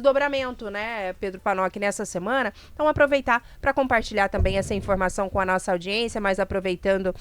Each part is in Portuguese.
desdobramento, né, Pedro Panoc, nessa semana. Então, aproveitar para compartilhar também essa informação com a nossa audiência, mas aproveitando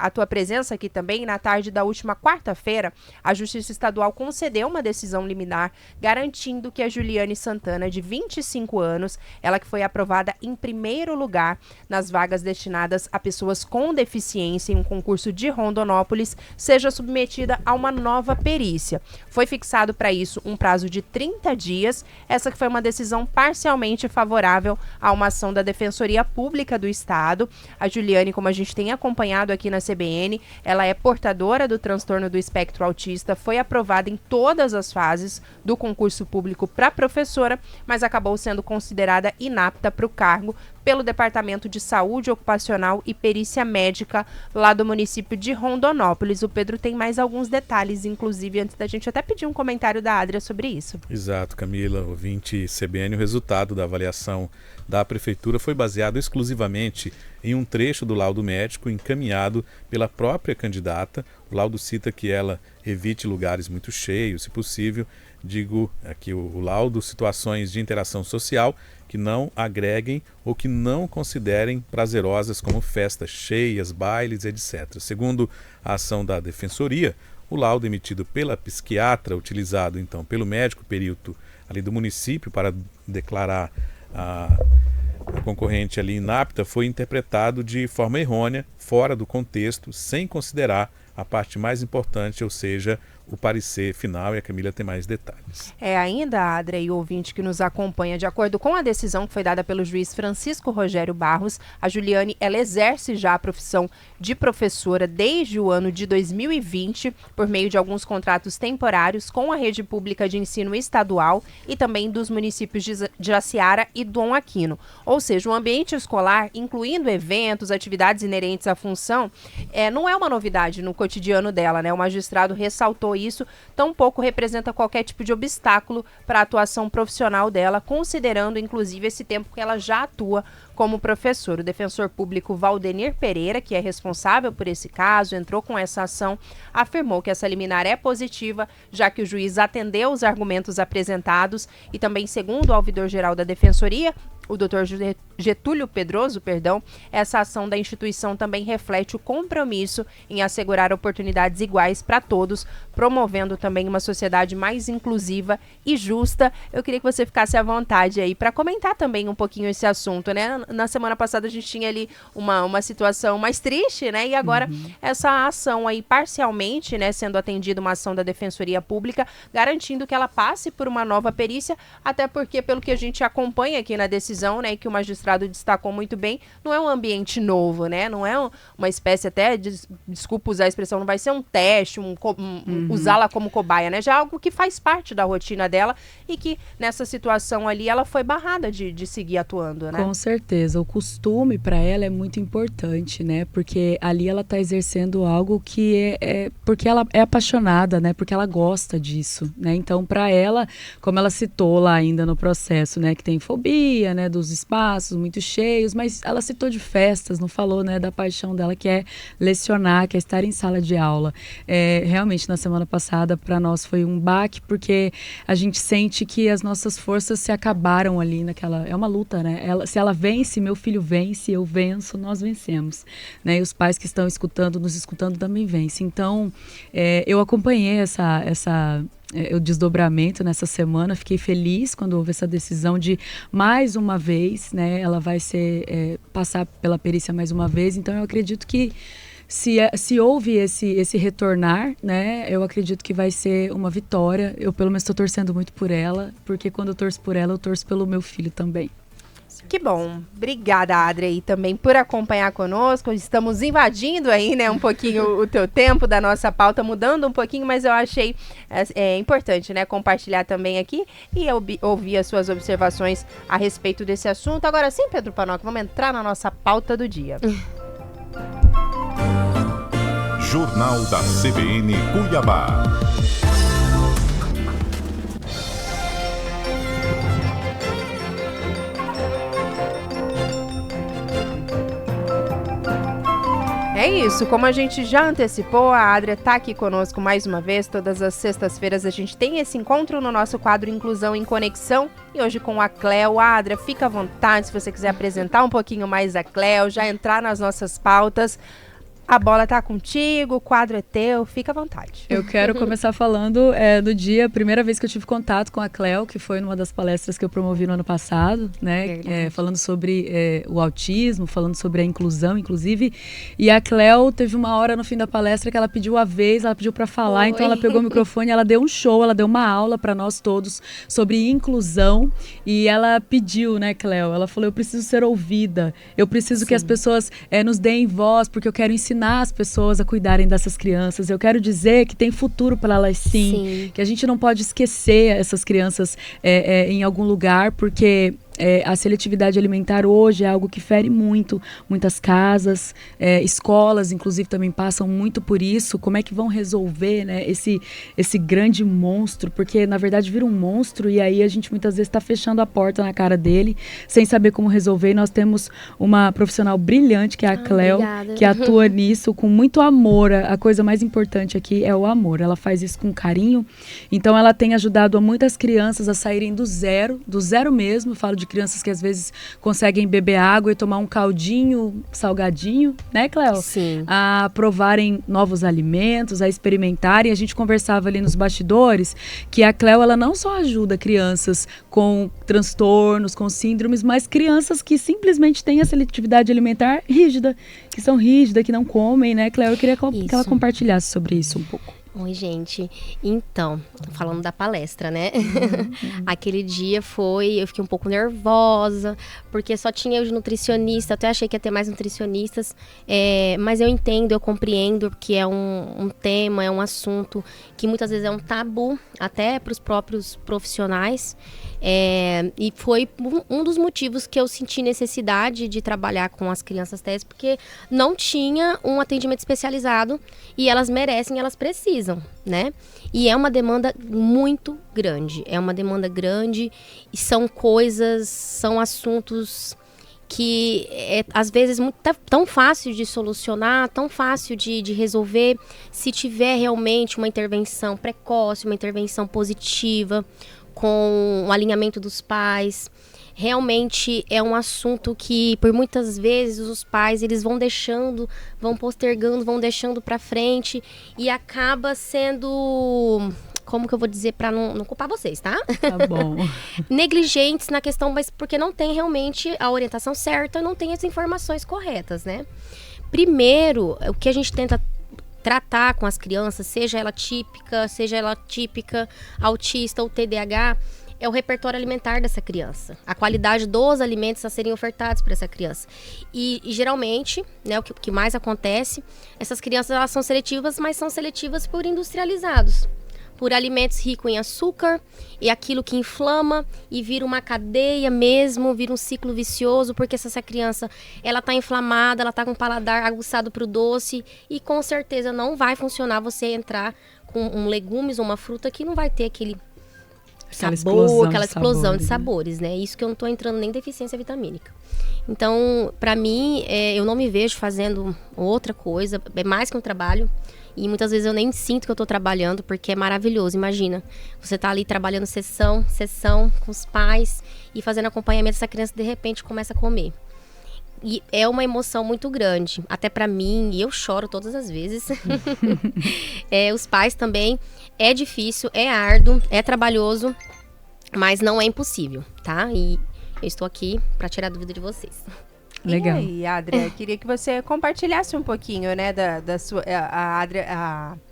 a tua presença aqui também, na tarde da última quarta-feira, a Justiça Estadual concedeu uma decisão liminar garantindo que a Juliane Santana, de 25 anos, ela que foi aprovada em primeiro lugar nas vagas destinadas a pessoas com deficiência em um concurso de Rondonópolis, seja submetida a uma nova perícia. Foi fixado para isso um prazo de 30 dias, essa que foi uma decisão parcialmente favorável a uma ação da Defensoria Pública do Estado. A Juliane, como a gente tem acompanhado aqui na CBN, ela é portadora do transtorno do espectro autista, foi aprovada em todas as fases do concurso público para professora, mas acabou sendo considerada inapta para o cargo pelo Departamento de Saúde Ocupacional e Perícia Médica lá do município de Rondonópolis. O Pedro tem mais alguns detalhes, inclusive, antes da gente até pedir um comentário da Adria sobre isso. Exato, Camila, ouvinte CBN, o resultado da avaliação da Prefeitura foi baseado exclusivamente em um trecho do laudo médico encaminhado pela própria candidata. O laudo cita que ela evite lugares muito cheios, se possível. Digo aqui o laudo, situações de interação social que não agreguem ou que não considerem prazerosas, como festas cheias, bailes, etc. Segundo a ação da Defensoria, o laudo emitido pela psiquiatra, utilizado então pelo médico perito ali do município para declarar a concorrente ali inapta, foi interpretado de forma errônea, fora do contexto, sem considerar a parte mais importante, ou seja, o parecer final, e a Camila tem mais detalhes. Ainda, Adria, e o ouvinte que nos acompanha, de acordo com a decisão que foi dada pelo juiz Francisco Rogério Barros, a Juliane, ela exerce já a profissão de professora desde o ano de 2020, por meio de alguns contratos temporários com a rede pública de ensino estadual e também dos municípios de Jaciara e Dom Aquino. Ou seja, o ambiente escolar, incluindo eventos, atividades inerentes à função, não é uma novidade no cotidiano dela, né? O magistrado ressaltou isso, tampouco representa qualquer tipo de obstáculo para a atuação profissional dela, considerando inclusive esse tempo que ela já atua como professor. O defensor público Valdenir Pereira, que é responsável por esse caso, entrou com essa ação, afirmou que essa liminar é positiva, já que o juiz atendeu os argumentos apresentados e também, segundo o ouvidor-geral da Defensoria, o Dr. Getúlio Pedroso, essa ação da instituição também reflete o compromisso em assegurar oportunidades iguais para todos, promovendo também uma sociedade mais inclusiva e justa. Eu queria que você ficasse à vontade aí para comentar também um pouquinho esse assunto, né? Na semana passada a gente tinha ali uma situação mais triste, né? E agora essa ação aí parcialmente, né, sendo atendida uma ação da Defensoria Pública, garantindo que ela passe por uma nova perícia, até porque, pelo que a gente acompanha aqui na decisão, né, e que o magistrado destacou muito bem, não é um ambiente novo, né? Não é uma espécie até, desculpa usar a expressão, não vai ser um teste, usá-la como cobaia, né? Já é algo que faz parte da rotina dela e que nessa situação ali ela foi barrada de seguir atuando, né? Com certeza, o costume para ela é muito importante, né? Porque ali ela está exercendo algo que porque ela é apaixonada, né? Porque ela gosta disso, né? Então, para ela, como ela citou lá ainda no processo, né, que tem fobia, né, dos espaços muito cheios, mas ela citou de festas, não falou, né, da paixão dela, que é lecionar, que é estar em sala de aula. Realmente, na semana passada, para nós foi um baque, porque a gente sente que as nossas forças se acabaram ali naquela... É uma luta, né? Se ela vence, meu filho vence, eu venço, nós vencemos, né? E os pais que estão nos escutando também vencem. Então, eu acompanhei o desdobramento nessa semana, fiquei feliz quando houve essa decisão de, mais uma vez, né, ela vai passar pela perícia mais uma vez. Então eu acredito que se houve esse retornar, né, eu acredito que vai ser uma vitória. Eu pelo menos estou torcendo muito por ela, porque quando eu torço por ela, eu torço pelo meu filho também. Que bom. Obrigada, Adria, e também por acompanhar conosco. Estamos invadindo aí, né, um pouquinho o teu tempo da nossa pauta, mudando um pouquinho, mas eu achei importante, né, compartilhar também aqui e ouvir as suas observações a respeito desse assunto. Agora sim, Pedro Panoc, vamos entrar na nossa pauta do dia. Jornal da CBN Cuiabá. É isso, como a gente já antecipou, a Adria está aqui conosco mais uma vez. Todas as sextas-feiras a gente tem esse encontro no nosso quadro Inclusão em Conexão. E hoje com a Cléo. Adria, fica à vontade se você quiser apresentar um pouquinho mais a Cléo, já entrar nas nossas pautas. A bola tá contigo, o quadro é teu, fica à vontade. Eu quero começar falando do dia, a primeira vez que eu tive contato com a Cléo, que foi numa das palestras que eu promovi no ano passado, né? Falando sobre o autismo, falando sobre a inclusão, inclusive. E a Cléo teve uma hora no fim da palestra que ela pediu a vez, ela pediu para falar, então ela pegou o microfone, ela deu um show, ela deu uma aula para nós todos sobre inclusão. E ela pediu, né, Cléo? Ela falou: eu preciso ser ouvida, eu preciso que as pessoas nos deem voz, porque eu quero ensinar as pessoas a cuidarem dessas crianças. Eu quero dizer que tem futuro para elas sim, que a gente não pode esquecer essas crianças em algum lugar, porque a seletividade alimentar hoje é algo que fere muitas casas, escolas inclusive também passam muito por isso. Como é que vão resolver, né, esse grande monstro? Porque na verdade vira um monstro e aí a gente muitas vezes está fechando a porta na cara dele sem saber como resolver. E nós temos uma profissional brilhante que é a Cléo, que atua nisso com muito amor. A coisa mais importante aqui é o amor. Ela faz isso com carinho, então ela tem ajudado a muitas crianças a saírem do zero mesmo. Eu falo de crianças que às vezes conseguem beber água e tomar um caldinho salgadinho, né, Cléo? Sim. A provarem novos alimentos, a experimentarem. A gente conversava ali nos bastidores que a Cléo, ela não só ajuda crianças com transtornos, com síndromes, mas crianças que simplesmente têm a seletividade alimentar rígida, que são rígidas, que não comem, né, Cléo? Eu queria que ela compartilhasse sobre isso um pouco. Oi, gente. Então, falando da palestra, né? Aquele dia eu fiquei um pouco nervosa, porque só tinha eu de nutricionista, até achei que ia ter mais nutricionistas, mas eu entendo, eu compreendo que é um tema, é um assunto que muitas vezes é um tabu, até para os próprios profissionais, e foi um dos motivos que eu senti necessidade de trabalhar com as crianças TES, porque não tinha um atendimento especializado e elas merecem, elas precisam, né? E é uma demanda muito grande, e são assuntos que às vezes tão fácil de solucionar, tão fácil de resolver, se tiver realmente uma intervenção precoce, uma intervenção positiva, com o alinhamento dos pais. Realmente é um assunto que, por muitas vezes, os pais eles vão postergando, vão deixando para frente e acaba sendo, como que eu vou dizer para não culpar vocês, tá? Tá bom. Negligentes na questão, mas porque não tem realmente a orientação certa, não tem as informações corretas, né? Primeiro, o que a gente tenta tratar com as crianças, seja ela típica, autista ou TDAH, é o repertório alimentar dessa criança, a qualidade dos alimentos a serem ofertados para essa criança. E geralmente, né, o que mais acontece, essas crianças elas são seletivas, mas são seletivas por industrializados, por alimentos ricos em açúcar, e aquilo que inflama e vira uma cadeia mesmo, vira um ciclo vicioso, porque se essa criança ela tá inflamada, ela tá com o paladar aguçado para o doce, e com certeza não vai funcionar você entrar com legumes ou uma fruta que não vai ter aquela explosão de sabores, né? Isso que eu não tô entrando nem deficiência vitamínica. Então, para mim, eu não me vejo fazendo outra coisa, é mais que um trabalho. E muitas vezes eu nem sinto que eu tô trabalhando, porque é maravilhoso. Imagina, você tá ali trabalhando sessão com os pais e fazendo acompanhamento, essa criança de repente começa a comer. E é uma emoção muito grande, até pra mim, e eu choro todas as vezes. Os pais também, é difícil, é árduo, é trabalhoso, mas não é impossível, tá? E eu estou aqui pra tirar a dúvida de vocês. Legal. E aí, Adria, queria que você compartilhasse um pouquinho, né, da sua...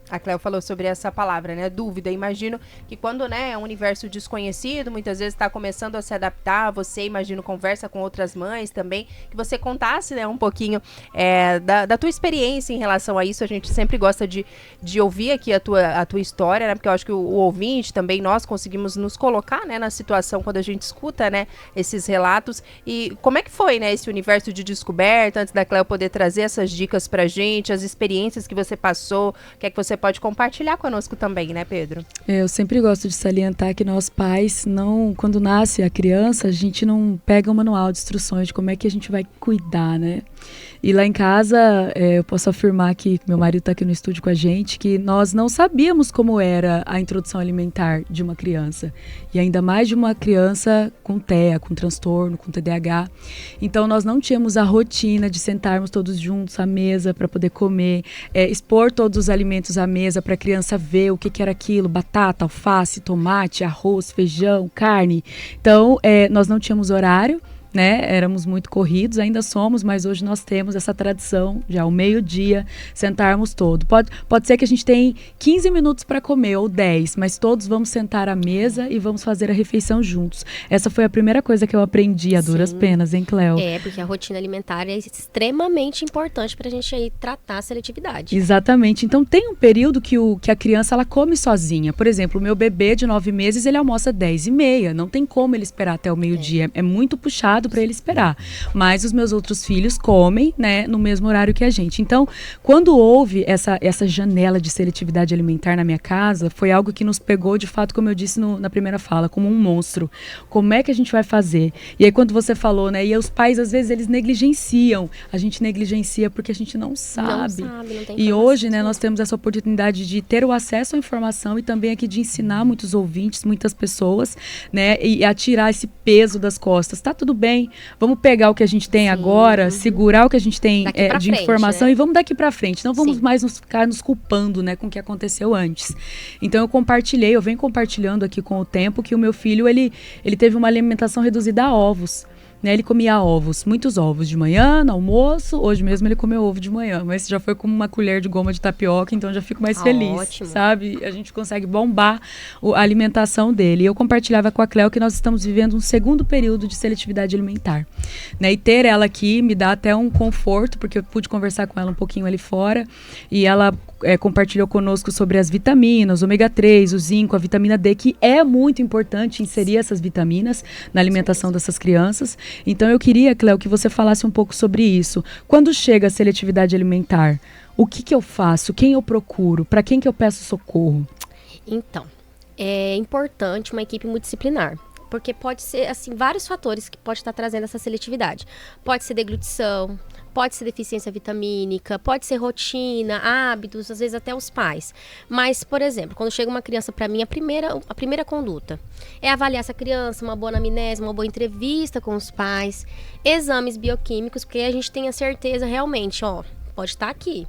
A Cléo falou sobre essa palavra, né? Dúvida. Imagino que quando, né, é um universo desconhecido, muitas vezes está começando a se adaptar. Você, imagino, conversa com outras mães também. Que você contasse, né, um pouquinho da tua experiência em relação a isso. A gente sempre gosta de ouvir aqui a tua história, né? Porque eu acho que o ouvinte também, nós conseguimos nos colocar, né, na situação quando a gente escuta, né, esses relatos. E como é que foi, né, esse universo de descoberta, antes da Cléo poder trazer essas dicas pra gente, as experiências que você passou, o que é que você pode compartilhar conosco também, né, Pedro? Eu sempre gosto de salientar que nós pais, quando nasce a criança, a gente não pega um manual de instruções de como é que a gente vai cuidar, né? E lá em casa, eu posso afirmar que meu marido está aqui no estúdio com a gente, que nós não sabíamos como era a introdução alimentar de uma criança. E ainda mais de uma criança com TEA, com transtorno, com TDAH. Então nós não tínhamos a rotina de sentarmos todos juntos à mesa para poder comer, expor todos os alimentos à mesa para a criança ver o que era aquilo, batata, alface, tomate, arroz, feijão, carne. Então nós não tínhamos horário, né? Éramos muito corridos, ainda somos, mas hoje nós temos essa tradição, já ao meio-dia, sentarmos todos. Pode ser que a gente tenha 15 minutos para comer, ou 10, mas todos vamos sentar à mesa e vamos fazer a refeição juntos. Essa foi a primeira coisa que eu aprendi a duras penas, hein, Cléo? Porque a rotina alimentar é extremamente importante para a gente aí tratar a seletividade. Exatamente. Então tem um período que a criança ela come sozinha. Por exemplo, o meu bebê de 9 meses, ele almoça 10h30. Não tem como ele esperar até o meio-dia. É muito puxado para ele esperar. Mas os meus outros filhos comem, né, no mesmo horário que a gente. Então, quando houve essa janela de seletividade alimentar na minha casa, foi algo que nos pegou, de fato, como eu disse na primeira fala, como um monstro. Como é que a gente vai fazer? E aí, quando você falou, né, e os pais, às vezes, eles negligenciam. A gente negligencia porque a gente não sabe. Não tem e hoje, né, nós temos essa oportunidade de ter o acesso à informação e também aqui de ensinar muitos ouvintes, muitas pessoas, né, e a tirar esse peso das costas. Tá tudo bem, vamos pegar o que a gente tem agora, segurar o que a gente tem de informação, né? E vamos daqui para frente. Não vamos mais ficar nos culpando, né, com o que aconteceu antes. Então eu venho compartilhando aqui com o tempo que o meu filho, ele teve uma alimentação reduzida a ovos. Né, ele comia ovos, muitos ovos de manhã, no almoço. Hoje mesmo ele comeu ovo de manhã, mas já foi com uma colher de goma de tapioca, então já fico mais feliz, ótimo. Sabe? A gente consegue bombar a alimentação dele. E eu compartilhava com a Cléo que nós estamos vivendo um segundo período de seletividade alimentar. Né, e ter ela aqui me dá até um conforto, porque eu pude conversar com ela um pouquinho ali fora, e ela compartilhou conosco sobre as vitaminas, ômega 3, o zinco, a vitamina D, que é muito importante inserir essas vitaminas na alimentação dessas crianças. Então eu queria, Cléo, que você falasse um pouco sobre isso. Quando chega a seletividade alimentar, o que eu faço? Quem eu procuro? Para quem que eu peço socorro? Então, é importante uma equipe multidisciplinar. Porque pode ser, assim, vários fatores que pode estar trazendo essa seletividade. Pode ser deglutição, pode ser deficiência vitamínica, pode ser rotina, hábitos, às vezes até os pais. Mas, por exemplo, quando chega uma criança para mim, a primeira conduta é avaliar essa criança, uma boa anamnese, uma boa entrevista com os pais, exames bioquímicos, porque a gente tem a certeza realmente, pode estar aqui.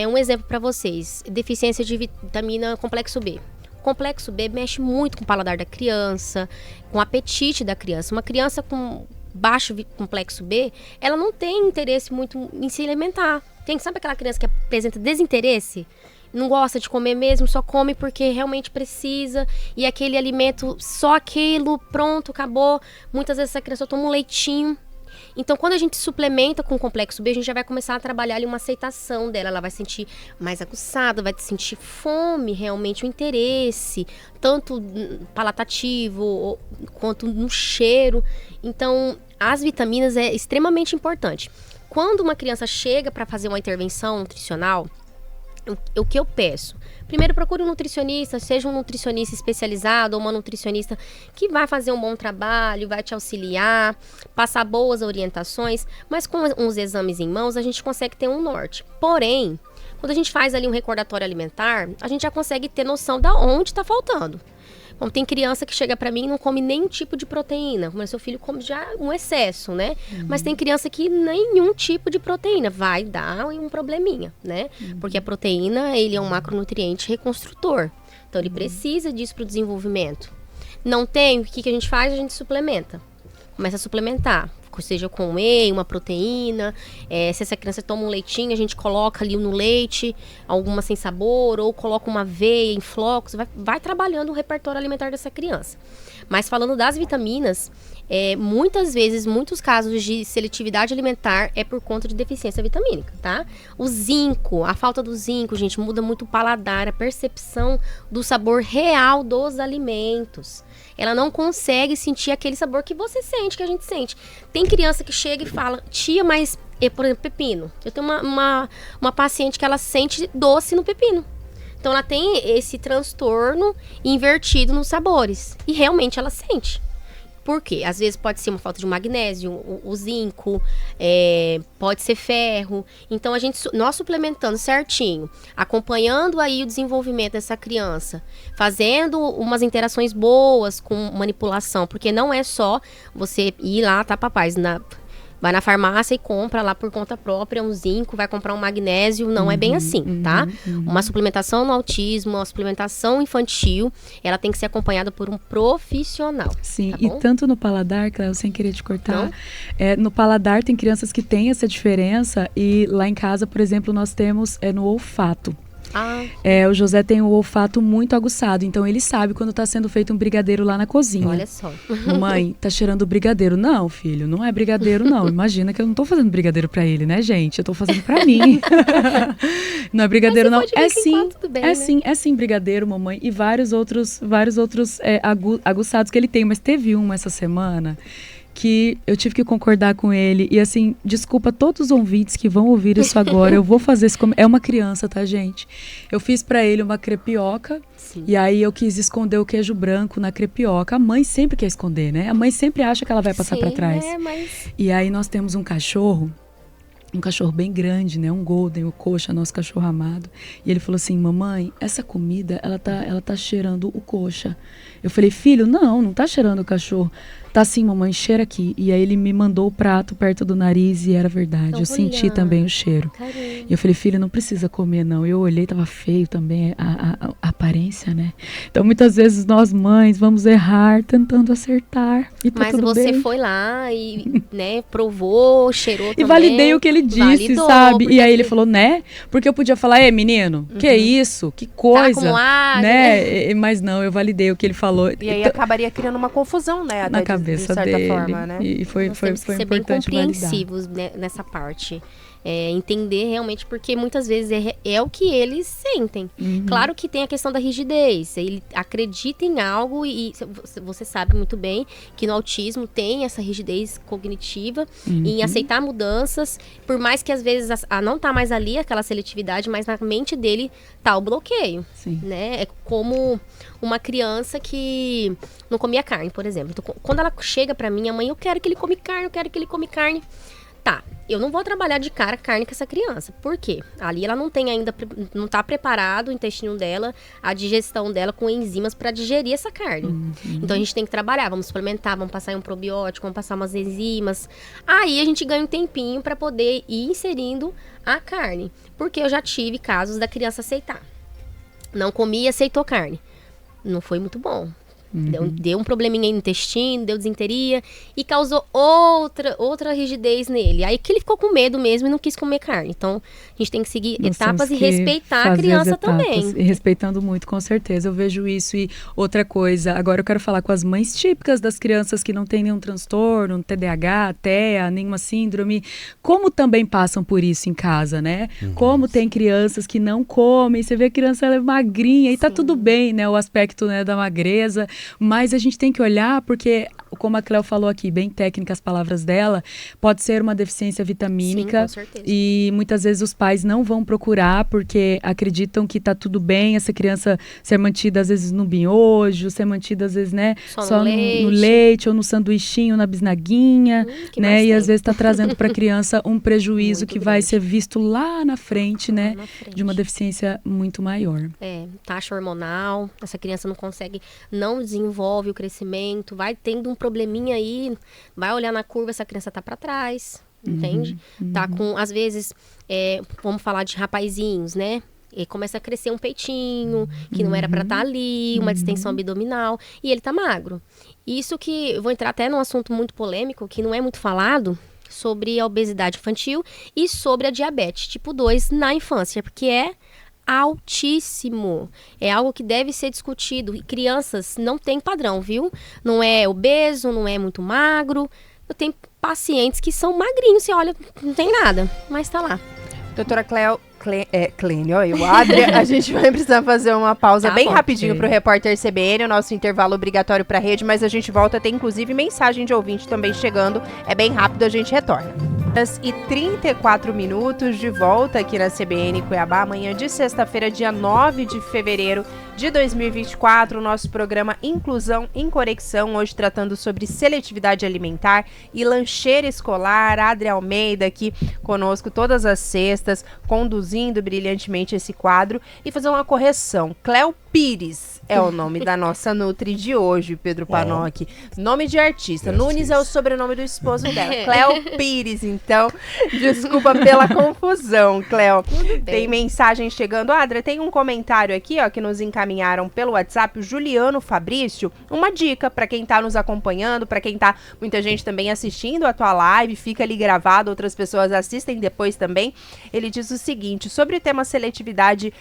Um exemplo para vocês, deficiência de vitamina complexo B. Complexo B mexe muito com o paladar da criança, com o apetite da criança. Uma criança com baixo complexo B, ela não tem interesse muito em se alimentar. Sabe aquela criança que apresenta desinteresse? Não gosta de comer mesmo, só come porque realmente precisa. E aquele alimento, só aquilo, pronto, acabou. Muitas vezes essa criança toma um leitinho. Então, quando a gente suplementa com o complexo B, a gente já vai começar a trabalhar ali uma aceitação dela. Ela vai sentir mais aguçada, vai sentir fome, realmente o interesse, tanto palatativo quanto no cheiro. Então, as vitaminas é extremamente importante. Quando uma criança chega para fazer uma intervenção nutricional, o que eu peço? Primeiro, procure um nutricionista, seja um nutricionista especializado ou uma nutricionista que vai fazer um bom trabalho, vai te auxiliar, passar boas orientações, mas com uns exames em mãos a gente consegue ter um norte. Porém, quando a gente faz ali um recordatório alimentar, a gente já consegue ter noção de onde está faltando. Bom, tem criança que chega para mim e não come nenhum tipo de proteína, mas seu filho come já um excesso, né? Mas tem criança que nenhum tipo de proteína vai dar um probleminha, né? Porque a proteína, ele é um macronutriente reconstrutor. Então, ele precisa disso para o desenvolvimento. Não tem, o que a gente faz? A gente suplementa. Começa a suplementar. Seja com whey, uma proteína, se essa criança toma um leitinho, a gente coloca ali no leite, alguma sem sabor, ou coloca uma aveia em flocos, vai trabalhando o repertório alimentar dessa criança. Mas falando das vitaminas, muitas vezes, muitos casos de seletividade alimentar é por conta de deficiência vitamínica, tá? O zinco, a falta do zinco, gente, muda muito o paladar, a percepção do sabor real dos alimentos. Ela não consegue sentir aquele sabor que você sente, que a gente sente. Tem criança que chega e fala, tia, mas, por exemplo, pepino. Eu tenho uma paciente que ela sente doce no pepino. Então, ela tem esse transtorno invertido nos sabores. E realmente ela sente. Por quê? Às vezes pode ser uma falta de magnésio, o zinco, pode ser ferro. Então, nós suplementando certinho, acompanhando aí o desenvolvimento dessa criança, fazendo umas interações boas com manipulação, porque não é só você ir lá, tá, papai, vai na farmácia e compra lá por conta própria um zinco, vai comprar um magnésio, não é bem assim, tá? Uma suplementação no autismo, uma suplementação infantil, ela tem que ser acompanhada por um profissional. Sim, tá e bom? tanto no paladar, Cléo, sem querer te cortar, no paladar tem crianças que têm essa diferença e lá em casa, por exemplo, nós temos no olfato. O José tem o olfato muito aguçado, então ele sabe quando está sendo feito um brigadeiro lá na cozinha. Olha só. Mamãe, tá cheirando brigadeiro. Não, filho, não é brigadeiro, não. Imagina que eu não tô fazendo brigadeiro pra ele, né, gente? Eu tô fazendo pra mim. Não é brigadeiro, não. É sim, é sim brigadeiro, mamãe. E vários outros aguçados que ele tem. Mas teve essa semana que eu tive que concordar com ele. E assim, desculpa todos os ouvintes que vão ouvir isso agora. Eu vou fazer isso. É uma criança, tá, gente? Eu fiz pra ele uma crepioca. Sim. E aí eu quis esconder o queijo branco na crepioca. A mãe sempre quer esconder, né? A mãe sempre acha que ela vai passar pra trás. Mas... E aí nós temos um cachorro bem grande, né? Um golden, o Coxa, nosso cachorro amado. E ele falou assim, mamãe, essa comida, ela tá cheirando o Coxa. Eu falei, filho, não tá cheirando o cachorro. Tá sim, mamãe, cheira aqui. E aí ele me mandou o prato perto do nariz e era verdade. Então, eu senti também o cheiro. Caramba. E eu falei, filho, não precisa comer, não. Eu olhei, tava feio também a aparência, né? Então, muitas vezes nós mães vamos errar tentando acertar. E tá tudo você bem. Foi lá e, né, provou, cheirou também. E validei o que ele disse, sabe? E aí ele falou, né? Porque eu podia falar, menino, que isso? Que coisa? Tá com ar, né? Mas não, eu validei o que ele falou. E aí acabaria criando uma confusão, né? Na cabeça de certa dele. Forma, né? E foi Nós temos que ser bem importante compreensivos nessa parte. Entender realmente, porque muitas vezes é o que eles sentem. Claro que tem a questão da rigidez. Ele acredita em algo e você sabe muito bem que no autismo tem essa rigidez cognitiva em aceitar mudanças, por mais que às vezes não tá mais ali aquela seletividade, mas na mente dele tá o bloqueio. Sim. Né? É como uma criança que não comia carne, por exemplo. Então, quando ela chega pra mim, a mãe, eu quero que ele come carne. Tá, eu não vou trabalhar de cara carne com essa criança. Por quê? Ali ela não tem ainda, não tá preparado o intestino dela, a digestão dela com enzimas para digerir essa carne. Então a gente tem que trabalhar, vamos suplementar, vamos passar um probiótico, vamos passar umas enzimas. Aí a gente ganha um tempinho para poder ir inserindo a carne. Porque eu já tive casos da criança aceitar. Não comia, aceitou carne. Não foi muito bom. Deu um probleminha aí no intestino, deu desinteria e causou outra rigidez nele. Aí que ele ficou com medo mesmo e não quis comer carne. Então, a gente tem que seguir etapas e respeitar a criança também. E respeitando muito, com certeza. Eu vejo isso. E outra coisa, agora eu quero falar com as mães típicas das crianças que não têm nenhum transtorno, TDAH, TEA, nenhuma síndrome, como também passam por isso em casa, né? Como tem crianças que não comem, você vê a criança ela é magrinha e tá tudo bem, né? O aspecto, né, da magreza. Mas a gente tem que olhar porque, como a Cléo falou aqui, bem técnica as palavras dela, pode ser uma deficiência vitamínica. Sim, com certeza. E muitas vezes os pais não vão procurar porque acreditam que tá tudo bem essa criança ser mantida às vezes no miojo, ser mantida às vezes, né, só no leite ou no sanduichinho, na bisnaguinha, né? E às vezes tá trazendo para a criança um prejuízo muito que grande. Vai ser visto lá na frente, né, de uma deficiência muito maior. Taxa hormonal, essa criança não consegue, não desenvolve o crescimento, vai tendo um probleminha aí, vai olhar na curva, essa criança tá para trás, entende? Tá com, às vezes, vamos falar de rapazinhos, né? E começa a crescer um peitinho, que não era para estar ali, uma distensão abdominal, e ele tá magro. Isso que, eu vou entrar até num assunto muito polêmico, que não é muito falado, sobre a obesidade infantil e sobre a diabetes tipo 2 na infância, porque é altíssimo. É algo que deve ser discutido. E crianças não têm padrão, viu? Não é obeso, não é muito magro. Eu tenho pacientes que são magrinhos, você olha, não tem nada, mas tá lá. Doutora Clênia, o Adria, a gente vai precisar fazer uma pausa bem rapidinho pro repórter CBN, o nosso intervalo obrigatório pra rede, mas a gente volta, tem inclusive mensagem de ouvinte também chegando, é bem rápido, a gente retorna. E 34 minutos de volta aqui na CBN Cuiabá, amanhã de sexta-feira, dia 9 de fevereiro de 2024, o nosso programa Inclusão em Conexão, hoje tratando sobre seletividade alimentar e lancheira escolar. Adria Almeida aqui conosco todas as sextas, conduzindo brilhantemente esse quadro. E fazer uma correção, Cléo Pires é o nome da nossa Nutri de hoje, Pedro Panocchi. Nome de artista. Nunes é o sobrenome do esposo dela. Cléo Pires, então, desculpa pela confusão, Cléo. Tem mensagem chegando. Adria, tem um comentário aqui, ó, que nos encaminharam pelo WhatsApp, o Juliano Fabrício. Uma dica para quem tá nos acompanhando, para quem tá, muita gente também assistindo a tua live, fica ali gravado, outras pessoas assistem depois também. Ele diz o seguinte: sobre o tema seletividade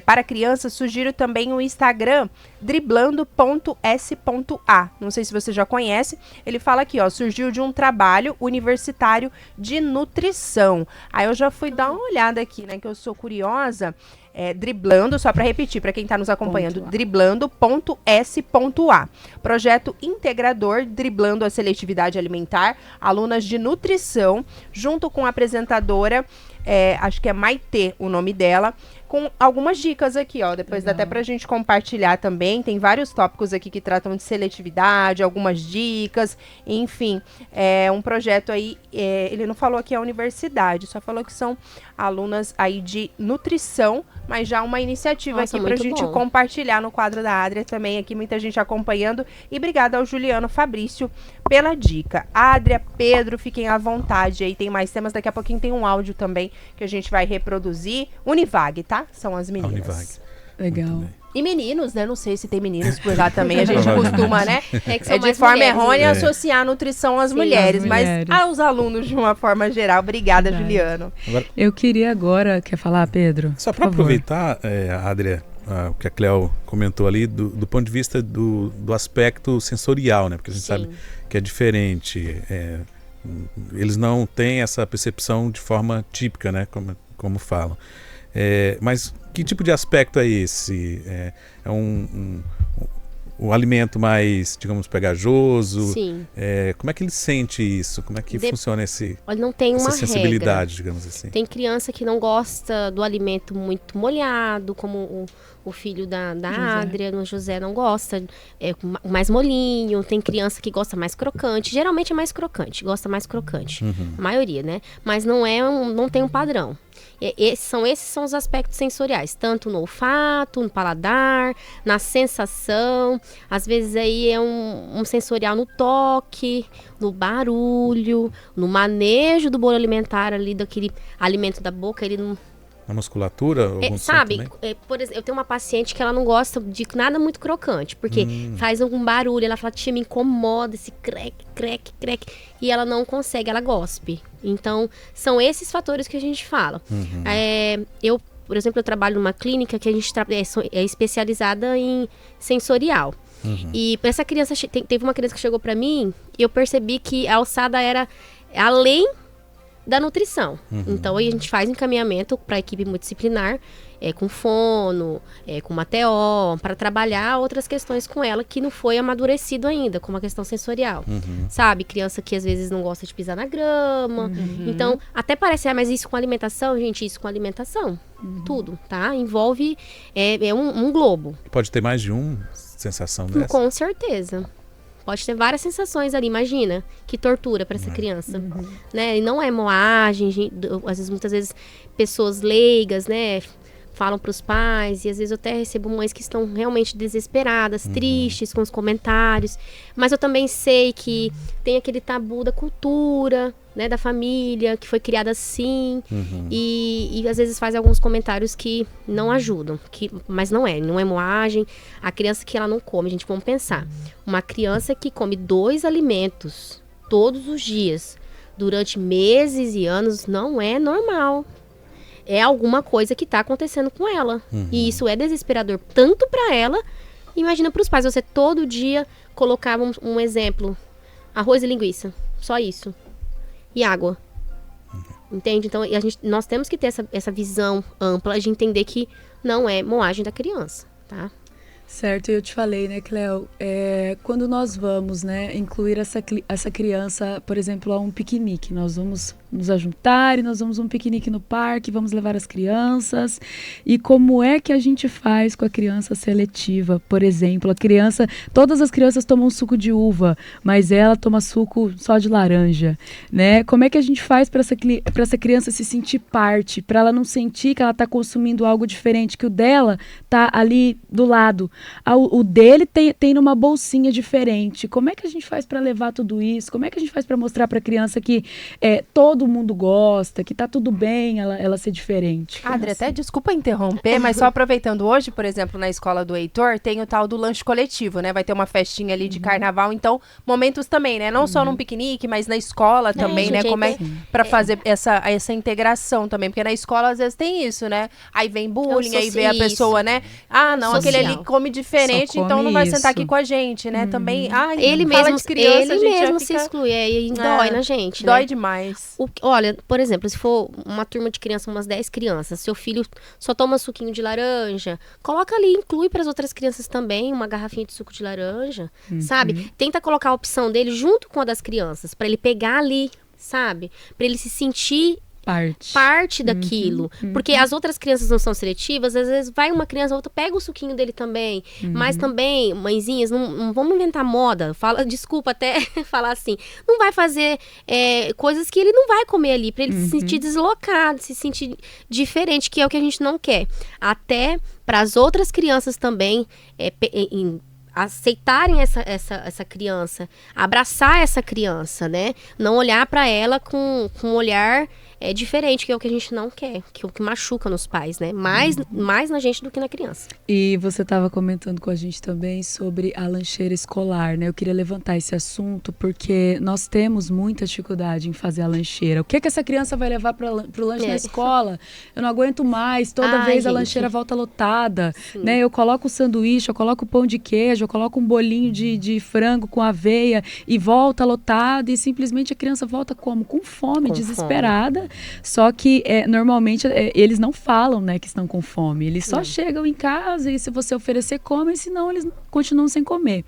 para crianças, sugiro também o Instagram driblando.s.a. Não sei se você já conhece. Ele fala aqui, ó, surgiu de um trabalho universitário de nutrição. Aí eu já fui dar uma olhada aqui, né, que eu sou curiosa. Driblando, só para repetir, para quem está nos acompanhando, driblando.s.a. Projeto integrador driblando a seletividade alimentar, alunas de nutrição, junto com a apresentadora, acho que é Maitê o nome dela, com algumas dicas aqui, ó, depois dá até pra gente compartilhar também, tem vários tópicos aqui que tratam de seletividade, algumas dicas, enfim, é um projeto aí, ele não falou aqui a universidade, só falou que são alunas aí de nutrição, mas já uma iniciativa aqui pra gente compartilhar no quadro da Adria também, aqui muita gente acompanhando, e obrigada ao Juliano Fabrício pela dica. Adria, Pedro, fiquem à vontade aí, tem mais temas, daqui a pouquinho tem um áudio também que a gente vai reproduzir. Univag, tá? São as meninas. Univag. Legal. E meninos, né? Não sei se tem meninos por lá também. A gente costuma, né? De forma mulheres, errônea associar a nutrição às mulheres. Mas aos alunos de uma forma geral. Obrigada, Juliano. Agora, eu queria agora... Quer falar, Pedro? Só para aproveitar, Adria, o que a Cléo comentou ali, do ponto de vista do aspecto sensorial, né? Porque a gente sabe que é diferente. Eles não têm essa percepção de forma típica, né? Como falam. Mas que tipo de aspecto é esse? É um alimento mais, digamos, pegajoso? Sim. Como é que ele sente isso? Como é que funciona Olha, não tem essa uma sensibilidade, regra. digamos assim? Tem criança que não gosta do alimento muito molhado, como o filho da Adria, o José não gosta, mais molinho. Tem criança que gosta mais crocante. Geralmente é mais crocante, gosta mais crocante. A maioria, né? Mas não tem um padrão. Esses são os aspectos sensoriais, tanto no olfato, no paladar, na sensação. Às vezes aí é um sensorial no toque, no barulho, no manejo do bolo alimentar ali, daquele alimento da boca, ele não... Na musculatura? Sabe, por exemplo, eu tenho uma paciente que ela não gosta de nada muito crocante, porque faz algum barulho, ela fala, tia, me incomoda esse crec, e ela não consegue, ela gospe. Então, são esses fatores que a gente fala. Por exemplo, eu trabalho numa clínica que a gente é especializada em sensorial. E para essa criança, teve uma criança que chegou para mim e eu percebi que a alçada era além da nutrição. Então, aí a gente faz encaminhamento para a equipe multidisciplinar, com fono, com uma TO, para trabalhar outras questões com ela que não foi amadurecido ainda, como a questão sensorial. Sabe? Criança que às vezes não gosta de pisar na grama. Então, até parece, mas isso com alimentação? Gente, isso com alimentação. Tudo, tá? Envolve, um globo. Pode ter mais de uma sensação dessa? Com certeza. Pode ter várias sensações ali, imagina, que tortura para essa criança, né? E não é moagem, às vezes, muitas vezes, pessoas leigas, né, falam para os pais, e às vezes eu até recebo mães que estão realmente desesperadas, tristes com os comentários, mas eu também sei que tem aquele tabu da cultura, né, da família, que foi criada assim, e às vezes faz alguns comentários que não ajudam, mas não é moagem. A criança que ela não come, gente, vamos pensar, uma criança que come 2 alimentos todos os dias, durante meses e anos, não é normal. É alguma coisa que está acontecendo com ela. E isso é desesperador, tanto para ela, imagina para os pais, você todo dia colocava um exemplo, arroz e linguiça, só isso. E água. Entende? Então, nós temos que ter essa visão ampla de entender que não é moagem da criança, tá? Certo, eu te falei, né, Cléo, quando nós vamos, né, incluir essa criança, por exemplo, a um piquenique, nós vamos nos ajuntar e nós vamos um piquenique no parque, vamos levar as crianças. E como é que a gente faz com a criança seletiva? Por exemplo, todas as crianças tomam suco de uva, mas ela toma suco só de laranja, né? Como é que a gente faz para essa criança se sentir parte, para ela não sentir que ela está consumindo algo diferente, que o dela tá ali do lado, o dele tem numa bolsinha diferente? Como é que a gente faz para levar tudo isso? Como é que a gente faz para mostrar para a criança que todo mundo gosta, que tá tudo bem ela ser diferente? Adri, até desculpa interromper, mas só aproveitando, hoje, por exemplo, na escola do Heitor, tem o tal do lanche coletivo, né? Vai ter uma festinha ali de carnaval, então, momentos também, né? Não só num piquenique, mas na escola também, né? Como é pra fazer essa integração também, porque na escola às vezes tem isso, né? Aí vem bullying, aí vem a pessoa, né? Ah, não, aquele ali come diferente, então não vai sentar aqui com a gente, né? Também, ele fala mesmo, de criança, ele mesmo se exclui, e dói na gente, dói né? demais. Olha, por exemplo, se for uma turma de criança, umas 10 crianças, seu filho só toma suquinho de laranja, coloca ali, inclui para as outras crianças também uma garrafinha de suco de laranja, sabe? Tenta colocar a opção dele junto com a das crianças, para ele pegar ali, sabe? Para ele se sentir parte daquilo. Porque as outras crianças não são seletivas, às vezes vai uma criança, a outra pega o suquinho dele também. Mas também, mãezinhas, não vamos inventar moda. Desculpa até falar assim. Não vai fazer coisas que ele não vai comer ali, pra ele se sentir deslocado, se sentir diferente, que é o que a gente não quer. Até para as outras crianças também aceitarem essa criança, abraçar essa criança, né? Não olhar para ela com um olhar diferente, que é o que a gente não quer, que é o que machuca nos pais, né? Mais na gente do que na criança. E você estava comentando com a gente também sobre a lancheira escolar, né? Eu queria levantar esse assunto porque nós temos muita dificuldade em fazer a lancheira. O que essa criança vai levar para o lanche na escola? Eu não aguento mais, toda vez a lancheira volta lotada, né? Eu coloco o sanduíche, eu coloco o pão de queijo, eu coloco um bolinho de frango com aveia e volta lotada, e simplesmente a criança volta como? Com fome, desesperada. Só que normalmente eles não falam, né, que estão com fome. Eles só chegam em casa e se você oferecer, comem, senão eles continuam sem comer.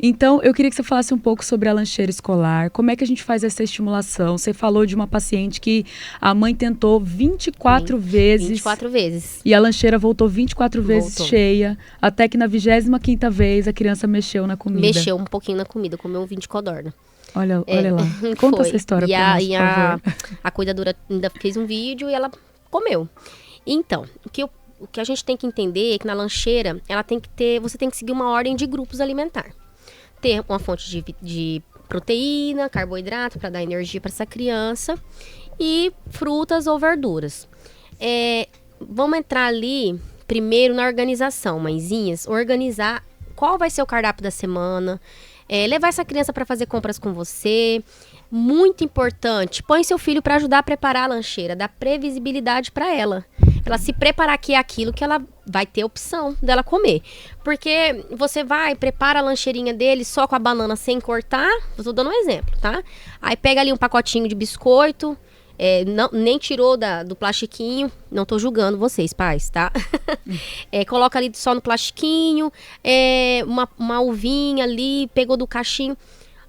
Então, eu queria que você falasse um pouco sobre a lancheira escolar. Como é que a gente faz essa estimulação? Você falou de uma paciente que a mãe tentou 24 vezes. 24 vezes. E a lancheira voltou 24 vezes cheia, até que na 25ª vez a criança mexeu na comida. Mexeu um pouquinho na comida, comeu um vinho de codorna. Olha lá. Conta essa história pra nós, por favor. A cuidadora ainda fez um vídeo e ela comeu. Então, o que a gente tem que entender é que na lancheira, você tem que seguir uma ordem de grupos alimentar. Ter uma fonte de proteína, carboidrato para dar energia para essa criança e frutas ou verduras. Vamos entrar ali primeiro na organização, mãezinhas, organizar qual vai ser o cardápio da semana, levar essa criança para fazer compras com você. Muito importante, põe seu filho para ajudar a preparar a lancheira, dá previsibilidade para ela. Ela se preparar que é aquilo que ela vai ter opção dela comer. Porque você prepara a lancheirinha dele só com a banana sem cortar, eu tô dando um exemplo, tá? Aí pega ali um pacotinho de biscoito, nem tirou do plastiquinho, não tô julgando vocês, pais, tá? Coloca ali só no plastiquinho, uma uvinha ali, pegou do cachinho.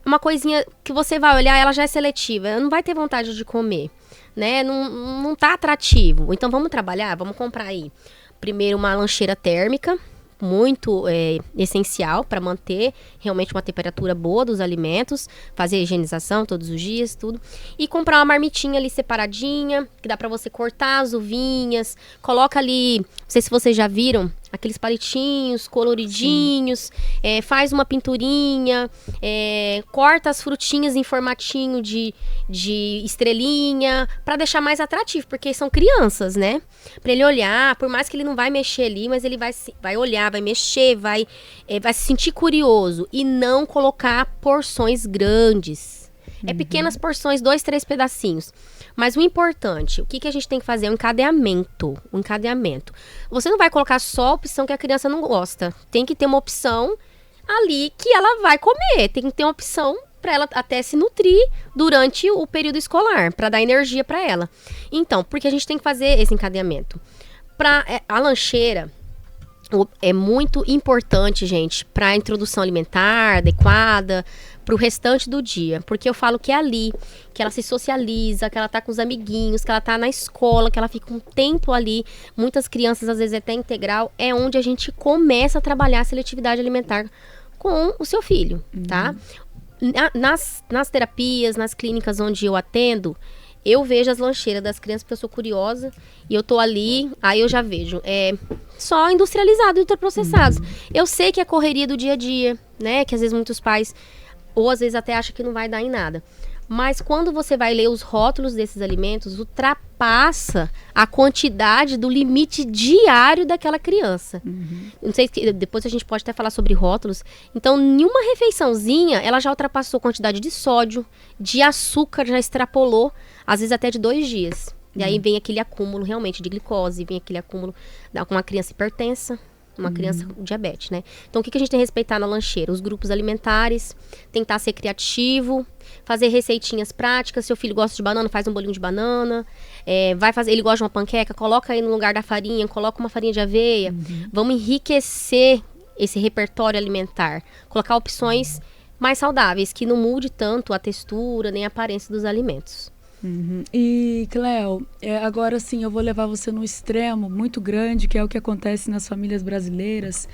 Uma coisinha que você vai olhar, ela já é seletiva, ela não vai ter vontade de comer, né? Não tá atrativo. Então vamos trabalhar, vamos comprar aí. Primeiro uma lancheira térmica, muito essencial para manter realmente uma temperatura boa dos alimentos, fazer a higienização todos os dias, tudo. E comprar uma marmitinha ali separadinha, que dá para você cortar as uvinhas, coloca ali, não sei se vocês já viram, aqueles palitinhos coloridinhos, faz uma pinturinha, corta as frutinhas em formatinho de estrelinha, para deixar mais atrativo, porque são crianças, né? Para ele olhar, por mais que ele não vai mexer ali, mas ele vai olhar, vai mexer, vai se sentir curioso, e não colocar porções grandes. Pequenas porções, 2, 3 pedacinhos. Mas o importante, o que a gente tem que fazer é um encadeamento. Você não vai colocar só a opção que a criança não gosta. Tem que ter uma opção ali que ela vai comer. Tem que ter uma opção para ela até se nutrir durante o período escolar, para dar energia para ela. Então, porque a gente tem que fazer esse encadeamento. A lancheira, é muito importante, gente, para a introdução alimentar adequada, para o restante do dia. Porque eu falo que é ali que ela se socializa, que ela tá com os amiguinhos, que ela tá na escola, que ela fica um tempo ali. Muitas crianças, às vezes até integral, é onde a gente começa a trabalhar a seletividade alimentar com o seu filho, tá? Nas terapias, nas clínicas onde eu atendo, eu vejo as lancheiras das crianças porque eu sou curiosa e eu tô ali, aí eu já vejo. Só industrializado e ultraprocessados. Eu sei que é correria do dia a dia, né? Que às vezes muitos pais, ou às vezes até acham que não vai dar em nada. Mas quando você vai ler os rótulos desses alimentos, ultrapassa a quantidade do limite diário daquela criança. Não sei, depois a gente pode até falar sobre rótulos. Então, em uma refeiçãozinha, ela já ultrapassou a quantidade de sódio, de açúcar, já extrapolou, às vezes até de 2 dias. E aí vem aquele acúmulo realmente de glicose, vem aquele acúmulo com uma criança hipertensa, uma criança com diabetes, né? Então, o que a gente tem que respeitar na lancheira? Os grupos alimentares, tentar ser criativo, fazer receitinhas práticas. Seu filho gosta de banana, faz um bolinho de banana. Ele gosta de uma panqueca, coloca aí no lugar da farinha, coloca uma farinha de aveia. Vamos enriquecer esse repertório alimentar. Colocar opções mais saudáveis, que não mude tanto a textura nem a aparência dos alimentos. E, Cléo, agora sim eu vou levar você num extremo muito grande, que é o que acontece nas famílias brasileiras,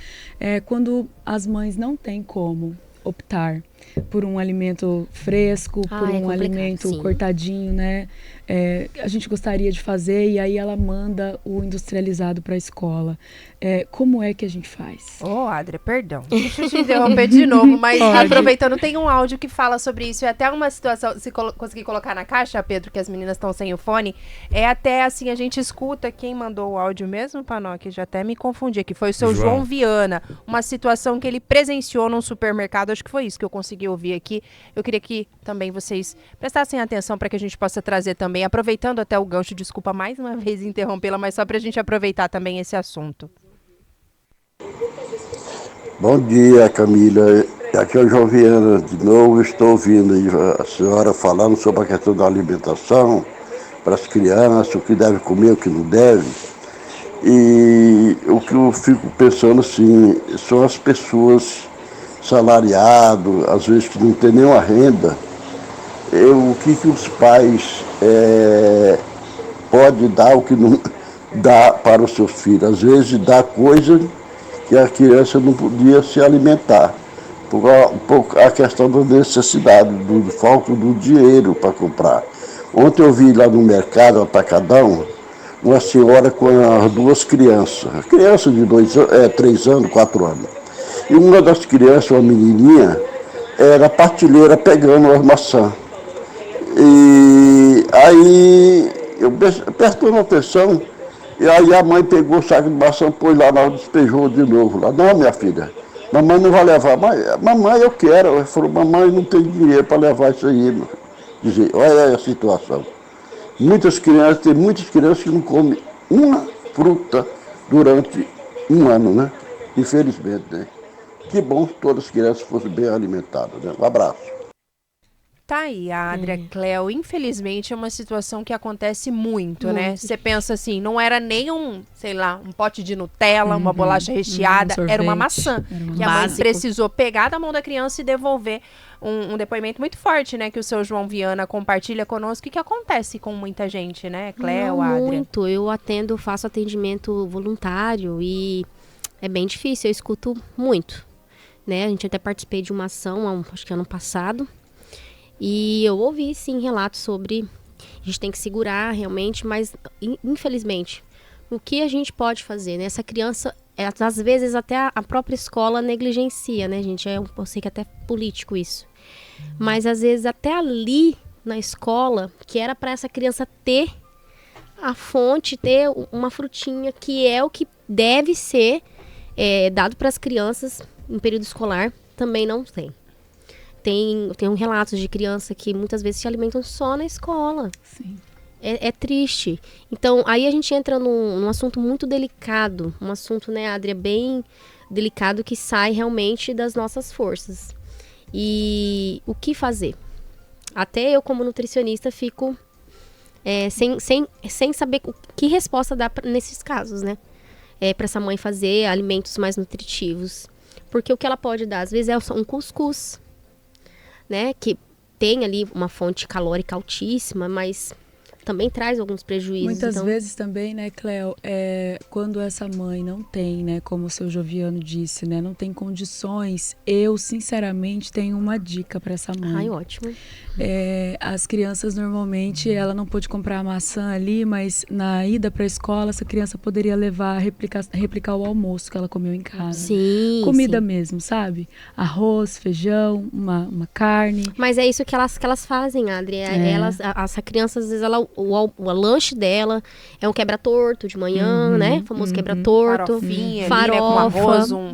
quando as mães não têm como optar por um alimento fresco, por um alimento cortadinho, né? A gente gostaria de fazer e aí ela manda o industrializado para a escola. Como é que a gente faz? Adria, perdão. Deixa eu te interromper de novo, mas aproveitando, tem um áudio que fala sobre isso. É até uma situação, se conseguir colocar na caixa, Pedro, que as meninas estão sem o fone, até assim, a gente escuta quem mandou o áudio mesmo, Panoc, já até me confundi aqui, foi o seu João Viana, uma situação que ele presenciou num supermercado, acho que foi isso que eu consegui ouvir aqui. Eu queria que também vocês prestassem atenção para que a gente possa trazer também, aproveitando até o gancho, desculpa mais uma vez interrompê-la, mas só para a gente aproveitar também esse assunto. Bom dia, Camila. Aqui é o João Viana de novo. Estou ouvindo a senhora falando sobre a questão da alimentação para as crianças, o que deve comer, o que não deve. E o que eu fico pensando assim, são as pessoas salariadas, às vezes que não tem nenhuma renda. O que os pais podem dar, o que não dá para os seus filhos. Às vezes dá coisa que a criança não podia se alimentar, por a questão da necessidade, do falta do dinheiro para comprar. Ontem eu vi lá no mercado, Atacadão, uma senhora com as 2 crianças de 3 anos, 4 anos. E uma das crianças, uma menininha, era partilheira pegando as maçãs. E aí eu prestando atenção, e aí a mãe pegou o saco de maçã, pôs lá, despejou de novo lá. Não, minha filha, mamãe não vai levar. Mamãe, eu quero. Ela falou, mamãe não tem dinheiro para levar isso aí. Dizer, olha aí a situação. Tem muitas crianças que não comem uma fruta durante um ano, né? Infelizmente, né? Que bom se todas as crianças fossem bem alimentadas, né? Um abraço. Tá aí, a Adria, Cléo, infelizmente é uma situação que acontece muito, né? Você pensa assim, não era nem um pote de Nutella, uma bolacha recheada, era uma maçã. Que a mãe precisou pegar da mão da criança e devolver. Um depoimento muito forte, né? Que o seu João Viana compartilha conosco e que acontece com muita gente, né, Cléo, Adria? Muito, eu faço atendimento voluntário e é bem difícil, eu escuto muito, né? A gente até participei de uma ação, acho que ano passado, e eu ouvi, sim, relatos sobre a gente tem que segurar realmente, mas infelizmente, o que a gente pode fazer, né? Essa criança, às vezes até a própria escola negligencia, né, gente? Eu sei que é até político isso. Mas às vezes até ali na escola, que era para essa criança ter a fonte, ter uma frutinha, que é o que deve ser dado para as crianças em período escolar, também não tem. Tem relatos de criança que muitas vezes se alimentam só na escola. Sim. É triste. Então, aí a gente entra num assunto muito delicado. Um assunto, né, Adria, bem delicado, que sai realmente das nossas forças. E o que fazer? Até eu, como nutricionista, fico sem saber que resposta dar nesses casos, né? para essa mãe fazer alimentos mais nutritivos. Porque o que ela pode dar, às vezes, é um cuscuz, né? Que tem ali uma fonte calórica altíssima, mas também traz alguns prejuízos. Muitas vezes também, né, Cleo, quando essa mãe não tem, né, como o seu Joviano disse, né, não tem condições, eu, sinceramente, tenho uma dica para essa mãe. Ai, ótimo. As crianças, normalmente, ela não pôde comprar a maçã ali, mas na ida para a escola, essa criança poderia levar, replicar o almoço que ela comeu em casa. Sim, Comida sim. mesmo, sabe? Arroz, feijão, uma carne. Mas é isso que elas fazem, Adri. Essa criança, às vezes, o lanche dela é um quebra-torto de manhã, né? O famoso quebra-torto. Farofinha, farofa, ali, né, com arroz, um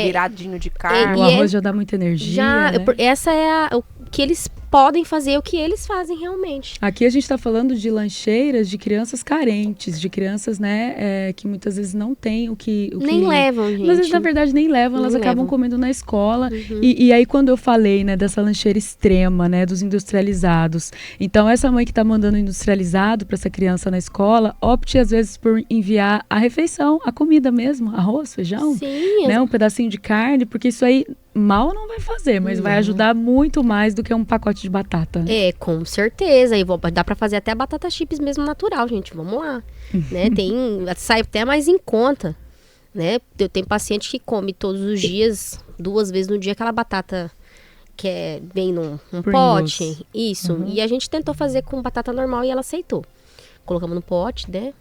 viradinho de carne. O arroz já dá muita energia, né? Essa é o que eles podem fazer, o que eles fazem realmente. Aqui a gente está falando de lancheiras de crianças carentes, de crianças, né, que muitas vezes não têm o que... Nem levam, gente. Às vezes, na verdade, nem levam, elas acabam comendo na escola. E aí, quando eu falei, né, dessa lancheira extrema, né, dos industrializados. Então, essa mãe que está mandando industrializado para essa criança na escola, opte, às vezes, por enviar a refeição, a comida mesmo, arroz, feijão, Sim, né, um pedacinho de carne, porque isso aí mal não vai fazer, mas vai ajudar muito mais do que um pacote de batata. Com certeza. E dá pra fazer até a batata chips mesmo natural, gente. Vamos lá. Né? Sai até mais em conta. Né? Eu tenho paciente que come todos os dias, 2 vezes no dia, aquela batata que vem num pote. Isso. E a gente tentou fazer com batata normal e ela aceitou. Colocamos no pote, né?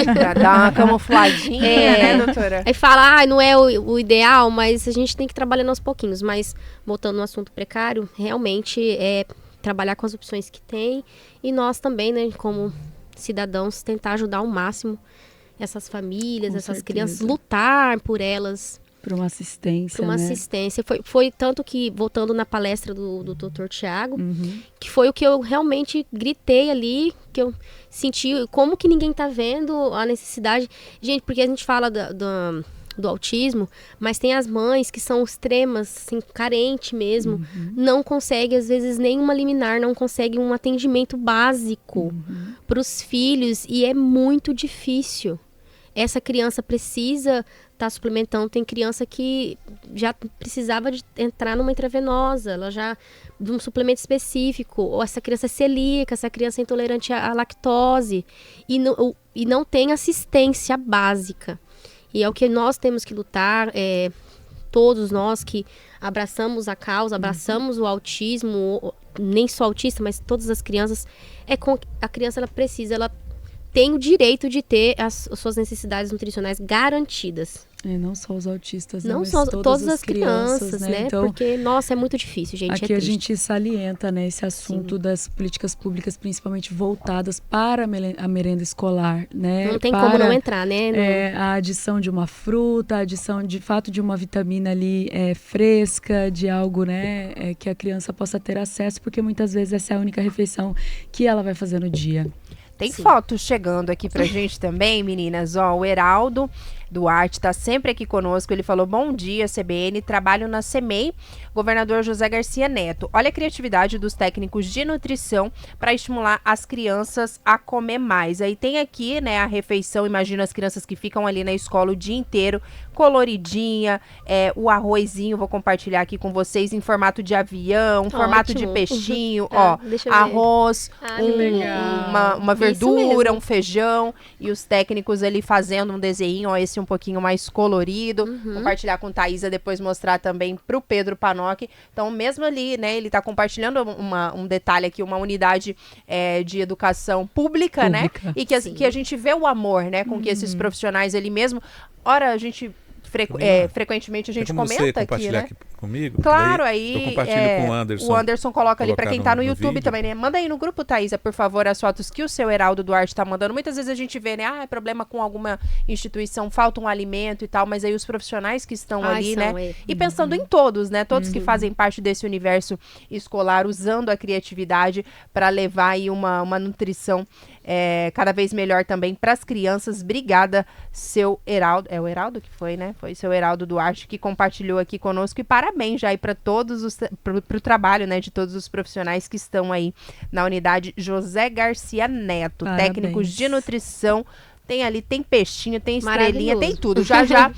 Pra dar uma camufladinha, né, doutora? Aí fala, não é o ideal, mas a gente tem que trabalhar aos pouquinhos. Mas, voltando no assunto precário, realmente é trabalhar com as opções que tem. E nós também, né, como cidadãos, tentar ajudar ao máximo essas famílias, essas crianças, lutar por elas. Para uma assistência, Para uma assistência. Foi tanto que, voltando na palestra do Dr. Tiago, que foi o que eu realmente gritei ali, que eu senti, como que ninguém tá vendo a necessidade. Gente, porque a gente fala do autismo, mas tem as mães que são extremas, assim, carente mesmo, não consegue, às vezes, nenhuma liminar, não consegue um atendimento básico para os filhos, e é muito difícil. Essa criança precisa estar suplementando. Tem criança que já precisava de entrar numa intravenosa, ela já de um suplemento específico. Ou essa criança é celíaca, essa criança é intolerante à lactose e não tem assistência básica. E é o que nós temos que lutar, todos nós que abraçamos a causa, abraçamos o autismo, nem só autista, mas todas as crianças. A criança ela tem o direito de ter as suas necessidades nutricionais garantidas. Não só os autistas, não mas só todas as crianças, né? Então, porque, nossa, é muito difícil, gente. Aqui a gente salienta, né, esse assunto das políticas públicas, principalmente voltadas para a merenda escolar, né? Não tem como não entrar, né? A adição de uma fruta, a adição, de fato, de uma vitamina ali fresca, de algo, né, que a criança possa ter acesso, porque muitas vezes essa é a única refeição que ela vai fazer no dia. Tem fotos chegando aqui pra gente também, meninas. O Heraldo Duarte está sempre aqui conosco. Ele falou: bom dia, CBN, trabalho na CEMEI, governador José Garcia Neto. Olha a criatividade dos técnicos de nutrição para estimular as crianças a comer mais. Aí tem aqui, né, a refeição. Imagina as crianças que ficam ali na escola o dia inteiro, coloridinha, o arrozinho, vou compartilhar aqui com vocês, em formato de avião, formato de peixinho, arroz, uma verdura, um feijão, e os técnicos ali fazendo um desenho, esse um pouquinho mais colorido, compartilhar com Thaisa, depois mostrar também pro Pedro Panoc. Então, mesmo ali, né, ele tá compartilhando um detalhe aqui, uma unidade de educação pública, né, e que a gente vê o amor, né, com que esses profissionais ali mesmo, ora, a gente... frequentemente a gente comenta aqui, né? Aqui comigo, claro, aí eu compartilho com o Anderson. O Anderson coloca ali, pra quem tá no YouTube vídeo também, né? Manda aí no grupo, Thaisa, por favor, as fotos que o seu Heraldo Duarte tá mandando. Muitas vezes a gente vê, né? É problema com alguma instituição, falta um alimento e tal, mas aí os profissionais que estão ali, né? E pensando em todos, né? Todos que fazem parte desse universo escolar, usando a criatividade para levar aí uma nutrição cada vez melhor também para as crianças. Obrigada, seu Heraldo. É o Heraldo que foi, né? Foi seu Heraldo Duarte que compartilhou aqui conosco, e parabéns já aí para todos pro trabalho, né, de todos os profissionais que estão aí na unidade José Garcia Neto, técnicos de nutrição, Tem ali, tem peixinho, tem estrelinha, tem Maravilhoso. tudo. Já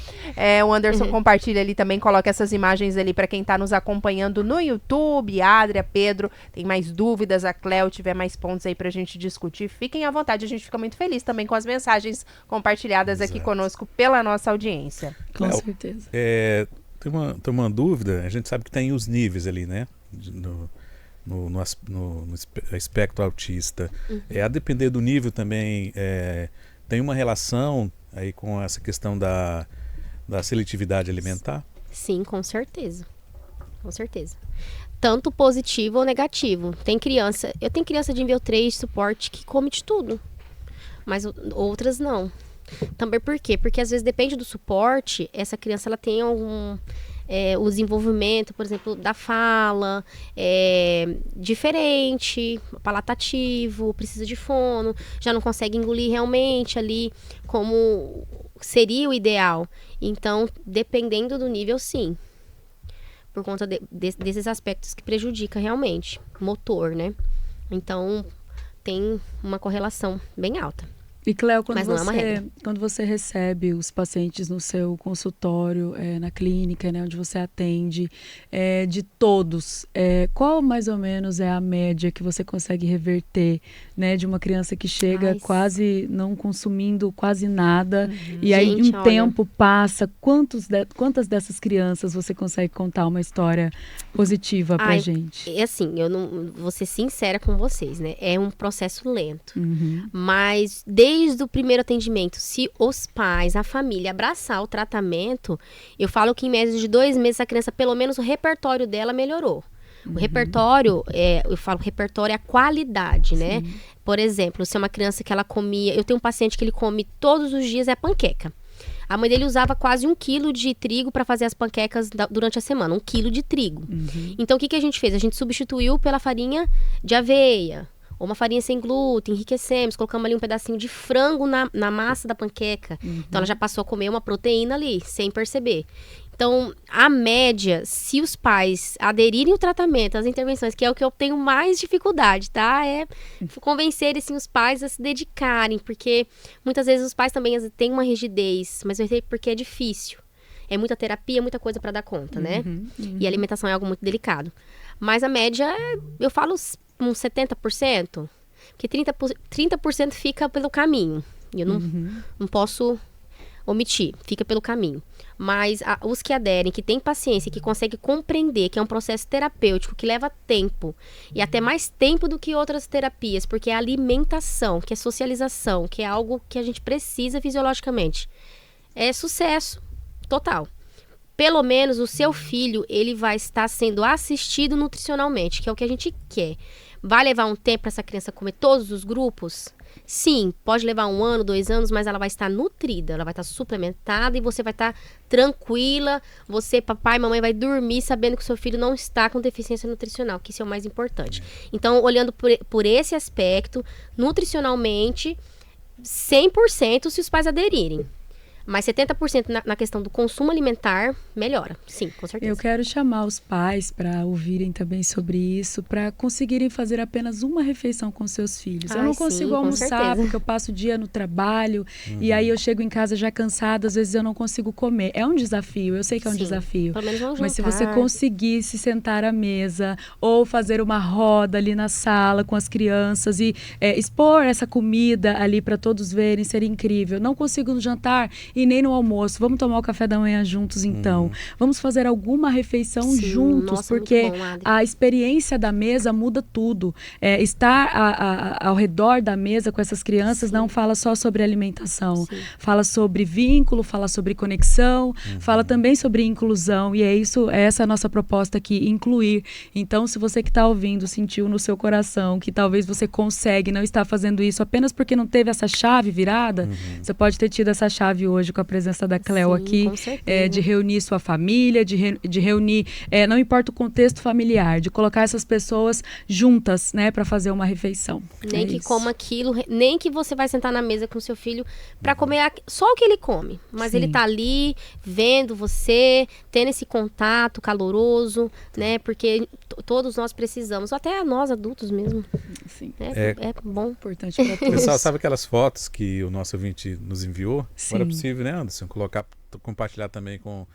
o Anderson compartilha ali também, coloca essas imagens ali para quem tá nos acompanhando no YouTube. Adria, Pedro, tem mais dúvidas, a Cléo, tiver mais pontos aí pra gente discutir, fiquem à vontade. A gente fica muito feliz também com as mensagens compartilhadas aqui conosco pela nossa audiência. Com Cléo, certeza. Tem uma dúvida, a gente sabe que tem os níveis ali, né? No espectro autista. A depender do nível também, tem uma relação aí com essa questão da seletividade alimentar? Sim, com certeza. Com certeza. Tanto positivo ou negativo. Eu tenho criança de nível 3 de suporte que come de tudo, mas outras não. Também por quê? Porque às vezes depende do suporte, essa criança ela tem algum o desenvolvimento, por exemplo, da fala diferente, palatativo, precisa de fono, já não consegue engolir realmente ali como seria o ideal. Então, dependendo do nível, sim. Por conta desses aspectos que prejudica realmente motor, né? Então, tem uma correlação bem alta. E Cléo, Mas não é uma regra. quando você recebe os pacientes no seu consultório, na clínica, né, onde você atende, de todos, qual mais ou menos é a média que você consegue reverter, né, de uma criança que chega quase não consumindo quase nada, e aí Gente, tempo passa, quantas dessas crianças você consegue contar uma história positiva pra gente? Assim, eu não vou ser sincera com vocês, né? É um processo lento. Mas desde o primeiro atendimento, se os pais, a família abraçar o tratamento, eu falo que em média de 2 meses a criança, pelo menos o repertório dela melhorou. O repertório, eu falo repertório é a qualidade, né? Por exemplo, se é uma criança que ela comia... Eu tenho um paciente que ele come todos os dias panqueca. A mãe dele usava quase 1 quilo de trigo para fazer as panquecas durante a semana. 1 quilo de trigo. Então, o que a gente fez? A gente substituiu pela farinha de aveia, ou uma farinha sem glúten, enriquecemos, colocamos ali um pedacinho de frango na massa da panqueca. Então, ela já passou a comer uma proteína ali, sem perceber. Então, a média, se os pais aderirem ao tratamento, às intervenções, que é o que eu tenho mais dificuldade, tá? É convencer, assim, os pais a se dedicarem, porque muitas vezes os pais também têm uma rigidez, mas eu sei porque é difícil. É muita terapia, muita coisa para dar conta, né? E a alimentação é algo muito delicado. Mas a média, eu falo uns 70%, porque 30% fica pelo caminho. E eu não posso omitir, fica pelo caminho. Mas os que aderem, que têm paciência, que conseguem compreender que é um processo terapêutico, que leva tempo, e até mais tempo do que outras terapias, porque é alimentação, que é socialização, que é algo que a gente precisa fisiologicamente. É sucesso total. Pelo menos o seu filho, ele vai estar sendo assistido nutricionalmente, que é o que a gente quer. Vai levar um tempo para essa criança comer todos os grupos? Sim, pode levar 1 ano, 2 anos, mas ela vai estar nutrida, ela vai estar suplementada e você vai estar tranquila. Você, papai e mamãe, vai dormir sabendo que o seu filho não está com deficiência nutricional, que isso é o mais importante. Então, olhando por esse aspecto, nutricionalmente, 100% se os pais aderirem. Mas 70% na questão do consumo alimentar, melhora. Sim, com certeza. Eu quero chamar os pais para ouvirem também sobre isso, para conseguirem fazer apenas uma refeição com seus filhos. Eu não consigo almoçar porque eu passo o dia no trabalho e aí eu chego em casa já cansada, às vezes eu não consigo comer. É um desafio, eu sei que é um desafio. Pelo menos vamos Mas se juntar. você conseguir se sentar à mesa ou fazer uma roda ali na sala com as crianças e expor essa comida ali para todos verem, seria incrível. Não consigo no jantar e nem no almoço. Vamos tomar o café da manhã juntos, então. Vamos fazer alguma refeição juntos, nossa, porque muito bom, Adri. a experiência da mesa muda tudo. Estar ao redor da mesa com essas crianças não fala só sobre alimentação. Fala sobre vínculo, fala sobre conexão, fala também sobre inclusão. E essa é a nossa proposta aqui, incluir. Então, se você que está ouvindo sentiu no seu coração que talvez você consegue não estar fazendo isso apenas porque não teve essa chave virada, você pode ter tido essa chave hoje hoje com a presença da Cleo Sim, aqui, com certeza. de reunir sua família, de reunir, não importa o contexto familiar, de colocar essas pessoas juntas, né, para fazer uma refeição. Nem É que isso. coma aquilo, nem que você vai sentar na mesa com seu filho para comer só o que ele come. Mas Sim. ele tá ali, vendo você, tendo esse contato caloroso, né? Porque todos nós precisamos, até nós adultos mesmo. Sim. É bom. Importante para todos. Pessoal, sabe aquelas fotos que o nosso ouvinte nos enviou? Sim. Agora é possível, né, Anderson? Compartilhar também com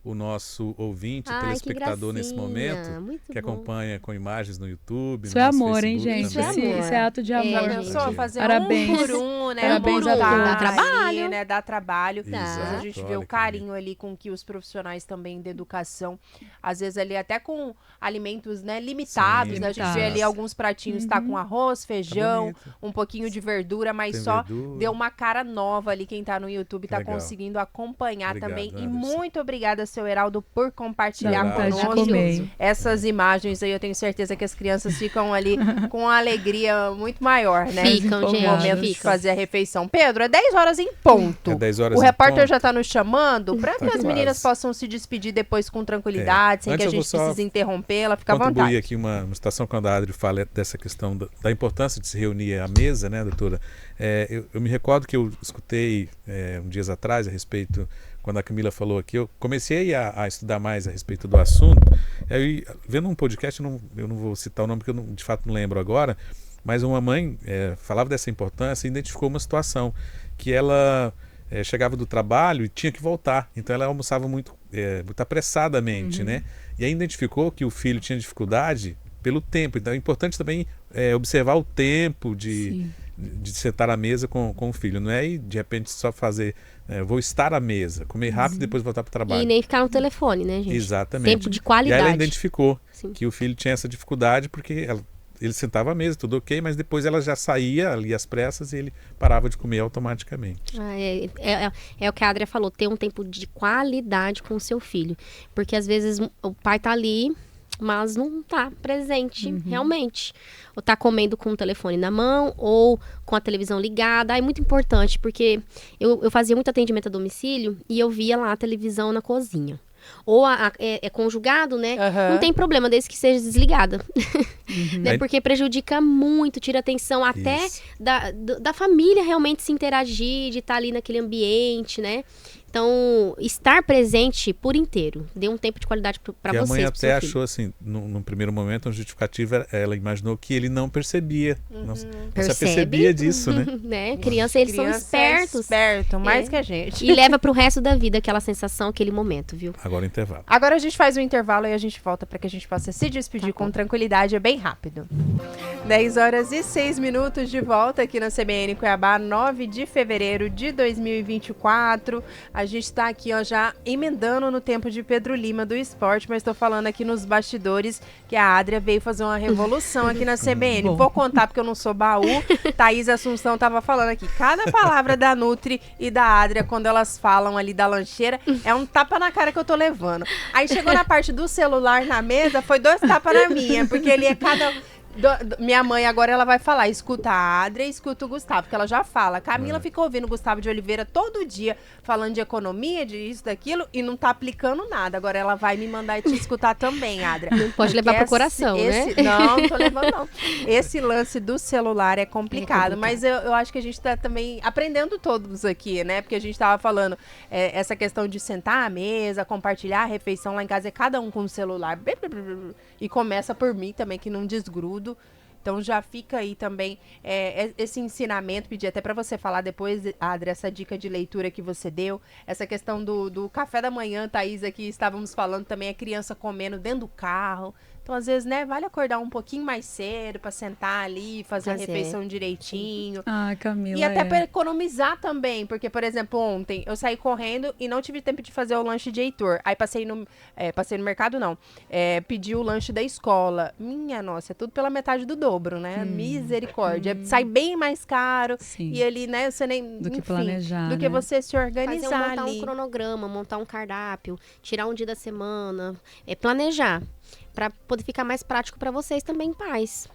o nosso ouvinte, Ai, telespectador que nesse gracinha, momento, muito que bom. acompanha com imagens no YouTube. Isso no é nosso amor, hein, Facebook gente? Isso é também. amor. Isso é ato de amor. Já Já pensou fazer Parabéns. um por um, né? Parabéns a Botar todos. Dá ali, trabalho. né? Dá trabalho. Exato. Às vezes a gente vê Olha o que carinho ali com que os profissionais também da educação, às vezes ali até com alimentos, né, limitados, Sim, né? A gente vê limitados. ali alguns pratinhos, tá com arroz, feijão, bonito. um pouquinho de verdura, mas Tem só verdura. deu uma cara nova ali. Quem tá no YouTube tá Legal. conseguindo acompanhar Obrigado, também. E Anderson. muito obrigada, seu Heraldo, por compartilhar Dá vontade de conosco comer. essas imagens aí. Eu tenho certeza que as crianças ficam ali com uma alegria muito maior, né? Ficam, no gente, momento de ficam. fazer a refeição. Pedro, é 10 horas em ponto. É 10 horas O em repórter ponto. já tá nos chamando para Tá que as quase. meninas possam se despedir depois com tranquilidade, sem que Antes a eu vou gente só precise interrompê-la. Fica à Contribuir vontade. aqui uma situação quando a Adri fala dessa questão da importância de se reunir à mesa, né, doutora? Eu me recordo que eu escutei uns dias atrás a respeito, quando a Camila falou aqui, eu comecei a estudar mais a respeito do assunto. Aí, vendo um podcast, eu não vou citar o nome porque eu de fato não lembro agora, mas uma mãe falava dessa importância e identificou uma situação que ela chegava do trabalho e tinha que voltar, então ela almoçava muito apressadamente, né? E aí identificou que o filho tinha dificuldade pelo tempo, então é importante também observar o tempo de sentar à mesa com o filho, não é e de repente só fazer, vou estar à mesa, comer rápido e depois voltar para o trabalho. E nem ficar no telefone, né, gente? Exatamente. Tempo de E qualidade. aí ela identificou Sim. que o filho tinha essa dificuldade porque ele sentava à mesa, tudo ok, mas depois ela já saía ali às pressas e ele parava de comer automaticamente. É o que a Adria falou, ter um tempo de qualidade com o seu filho. Porque às vezes o pai tá ali, mas não tá presente realmente. Ou tá comendo com o telefone na mão, ou com a televisão ligada. É muito importante, porque eu fazia muito atendimento a domicílio e eu via lá a televisão na cozinha. Ou é conjugado, né? Aham. Não tem problema, desde que seja desligada. Né? Porque prejudica muito, tira atenção até Isso. da família realmente se interagir, de estar ali naquele ambiente, né? Então, estar presente por inteiro. Dê um tempo de qualidade para E a vocês, mãe pro seu até filho. achou assim, num primeiro momento, uma justificativa, ela imaginou que ele não percebia. Não se percebia disso, né? Né? Criança, eles Criança são espertos. É esperto, mais É. que a gente. E leva pro resto da vida aquela sensação, aquele momento, viu? Agora o intervalo. Agora a gente faz um intervalo e a gente volta para que a gente possa se despedir Tá com bom. tranquilidade, é bem rápido. 10 horas e 6 minutos de volta aqui na CBN Cuiabá, 9 de fevereiro de 2024. A gente está aqui, ó, já emendando no tempo de Pedro Lima do esporte, mas estou falando aqui nos bastidores que a Adria veio fazer uma revolução aqui na CBN. Bom. Vou contar porque eu não sou baú. Thaís Assunção estava falando aqui. Cada palavra da Nutri e da Adria, quando elas falam ali da lancheira, é um tapa na cara que eu tô levando. Aí chegou na parte do celular na mesa, foi 2 tapas na minha, porque ele é cada... minha mãe agora ela vai falar, escuta a Adria e escuta o Gustavo, porque ela já fala. Camila fica ouvindo o Gustavo de Oliveira todo dia, falando de economia, de isso, daquilo, e não tá aplicando nada. Agora ela vai me mandar te escutar também, Adria. Não pode levar pro coração, né? Não tô levando não. Esse lance do celular é complicado, mas eu acho que a gente tá também aprendendo todos aqui, né? Porque a gente tava falando essa questão de sentar à mesa, compartilhar a refeição lá em casa, é cada um com o celular. E começa por mim também, que não desgrudo. Então já fica aí também esse ensinamento, pedi até para você falar depois, Adri, essa dica de leitura que você deu, essa questão do café da manhã, Thaís, aqui estávamos falando também, a criança comendo dentro do carro. Então, às vezes, né, vale acordar um pouquinho mais cedo para sentar ali, fazer a refeição direitinho. Ah, Camila, E até para economizar também, porque, por exemplo, ontem eu saí correndo e não tive tempo de fazer o lanche de Heitor. Aí passei no mercado, não. Pedi o lanche da escola. Minha nossa, é tudo pela metade do dobro, né? Misericórdia. Sai bem mais caro. Sim. E ali, né, você nem... Do que enfim, planejar, do que né? você se Fazer organizar montar ali. um cronograma, montar um cardápio, tirar um dia da semana, planejar. Pra poder ficar mais prático pra vocês também, pais.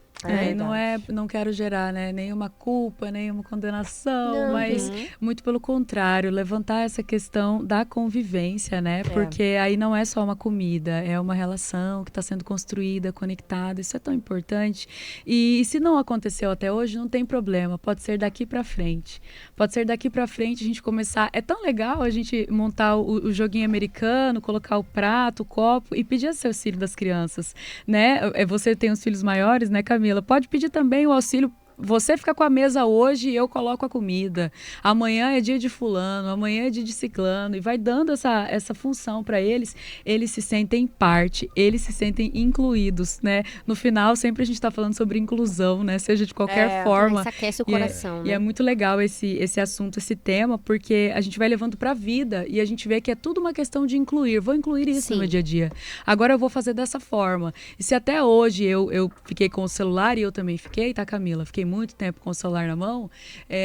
Não quero gerar, né, nenhuma culpa, nenhuma condenação, mas muito pelo contrário, levantar essa questão da convivência, né? Porque aí não é só uma comida, é uma relação que está sendo construída, conectada, isso é tão importante. E se não aconteceu até hoje, não tem problema, pode ser daqui para frente. Pode ser daqui para frente a gente começar, é tão legal a gente montar o joguinho americano, colocar o prato, o copo e pedir auxílio das crianças, né? Você tem os filhos maiores, né, Camila? Pode pedir também o auxílio. Você fica com a mesa hoje e eu coloco a comida. Amanhã é dia de fulano, amanhã é dia de ciclano. E vai dando essa função para eles. Eles se sentem parte, eles se sentem incluídos, né? No final, sempre a gente está falando sobre inclusão, né? Seja de qualquer forma. Isso aquece o coração, né? E é muito legal esse assunto, esse tema, porque a gente vai levando para a vida e a gente vê que é tudo uma questão de incluir. Vou incluir isso no meu dia a dia. Agora eu vou fazer dessa forma. E se até hoje eu fiquei com o celular, e eu também fiquei, tá, Camila? Fiquei muito tempo com o celular na mão,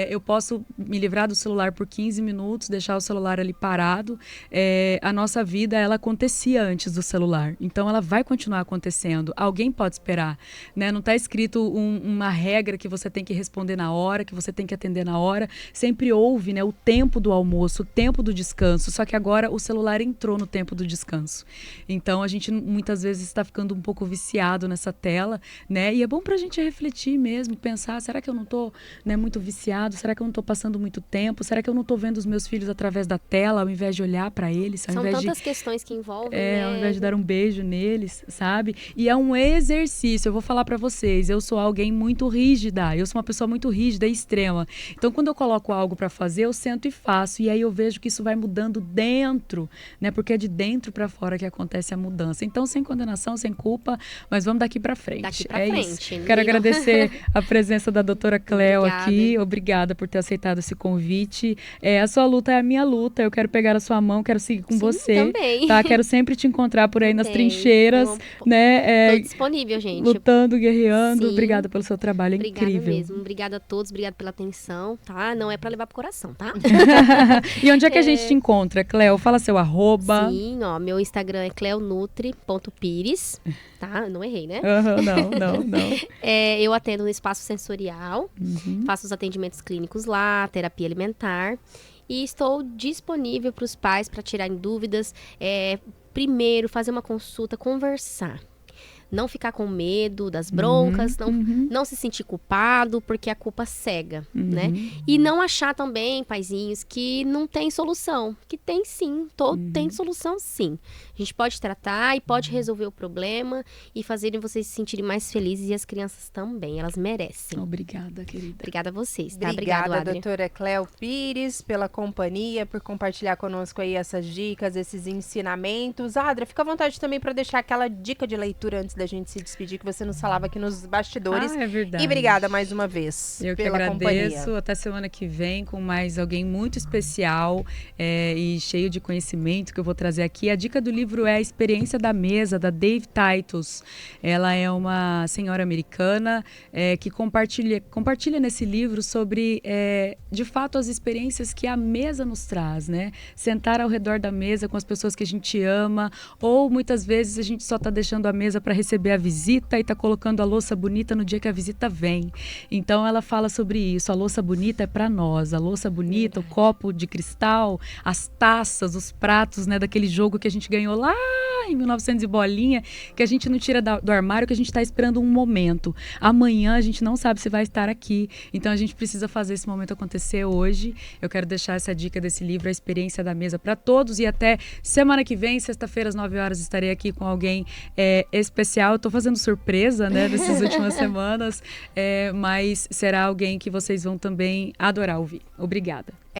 eu posso me livrar do celular por 15 minutos, deixar o celular ali parado. A nossa vida, ela acontecia antes do celular, então ela vai continuar acontecendo. Alguém pode esperar, né? Não está escrito uma regra que você tem que responder na hora, que você tem que atender na hora. Sempre houve, né, o tempo do almoço, o tempo do descanso, só que agora o celular entrou no tempo do descanso. Então a gente muitas vezes está ficando um pouco viciado nessa tela, né? E é bom para a gente refletir mesmo, pensar: será que eu não estou, né, muito viciado? Será que eu não estou passando muito tempo? Será que eu não estou vendo os meus filhos através da tela, ao invés de olhar para eles? São tantas questões que envolvem, né? Ao invés de dar um beijo neles, sabe? E é um exercício. Eu vou falar para vocês, eu sou alguém muito rígida. Eu sou uma pessoa muito rígida e extrema. Então, quando eu coloco algo para fazer, eu sento e faço. E aí eu vejo que isso vai mudando dentro, né? Porque é de dentro para fora que acontece a mudança. Então, sem condenação, sem culpa, mas vamos daqui para frente. Daqui para frente. Isso. Quero agradecer a presença da doutora Cléo aqui. Obrigada por ter aceitado esse convite. A sua luta é a minha luta. Eu quero pegar a sua mão, quero seguir com você. Também. Tá? Quero sempre te encontrar por aí nas trincheiras, né? Tô disponível, gente. Lutando, guerreando. Sim. Obrigada pelo seu trabalho, incrível. Mesmo. Obrigada a todos, obrigada pela atenção, tá? Não é pra levar pro coração, tá? E onde é que a gente te encontra, Cléo? Fala seu @. Sim, meu Instagram é cleonutri.pires, tá? Não errei, né? Não. Eu atendo no espaço sensorial, faço os atendimentos clínicos lá, terapia alimentar, e estou disponível para os pais para tirarem dúvidas. Primeiro, fazer uma consulta, conversar. Não ficar com medo das broncas, não se sentir culpado, porque a culpa cega, né? E não achar também, paizinhos, que não tem solução. Que tem sim, tem solução sim. A gente pode tratar e pode resolver o problema e fazerem vocês se sentirem mais felizes, e as crianças também, elas merecem. Obrigada, querida. Obrigada a vocês, tá? Obrigada, doutora Cléo Pires, pela companhia, por compartilhar conosco aí essas dicas, esses ensinamentos. Adra, fica à vontade também para deixar aquela dica de leitura antes da gente se despedir, que você nos falava aqui nos bastidores. É verdade. E obrigada mais uma vez Eu pela que agradeço. Companhia. Até semana que vem com mais alguém muito especial e cheio de conhecimento que eu vou trazer aqui. A dica do livro é A Experiência da Mesa, da Dave Titus. Ela é uma senhora americana que compartilha nesse livro sobre, de fato, as experiências que a mesa nos traz, né? Sentar ao redor da mesa com as pessoas que a gente ama, ou muitas vezes a gente só está deixando a mesa para receber a visita e tá colocando a louça bonita no dia que a visita vem. Então ela fala sobre isso. A louça bonita é para nós. A louça bonita, o copo de cristal, as taças, os pratos, né, daquele jogo que a gente ganhou lá em 1900 e bolinha, que a gente não tira do armário, que a gente está esperando um momento. Amanhã a gente não sabe se vai estar aqui. Então a gente precisa fazer esse momento acontecer hoje. Eu quero deixar essa dica desse livro, A Experiência da Mesa, para todos. E até semana que vem, sexta-feira, às 9 horas, estarei aqui com alguém especial. Eu tô fazendo surpresa, né, nessas últimas semanas, mas será alguém que vocês vão também adorar ouvir. Obrigada.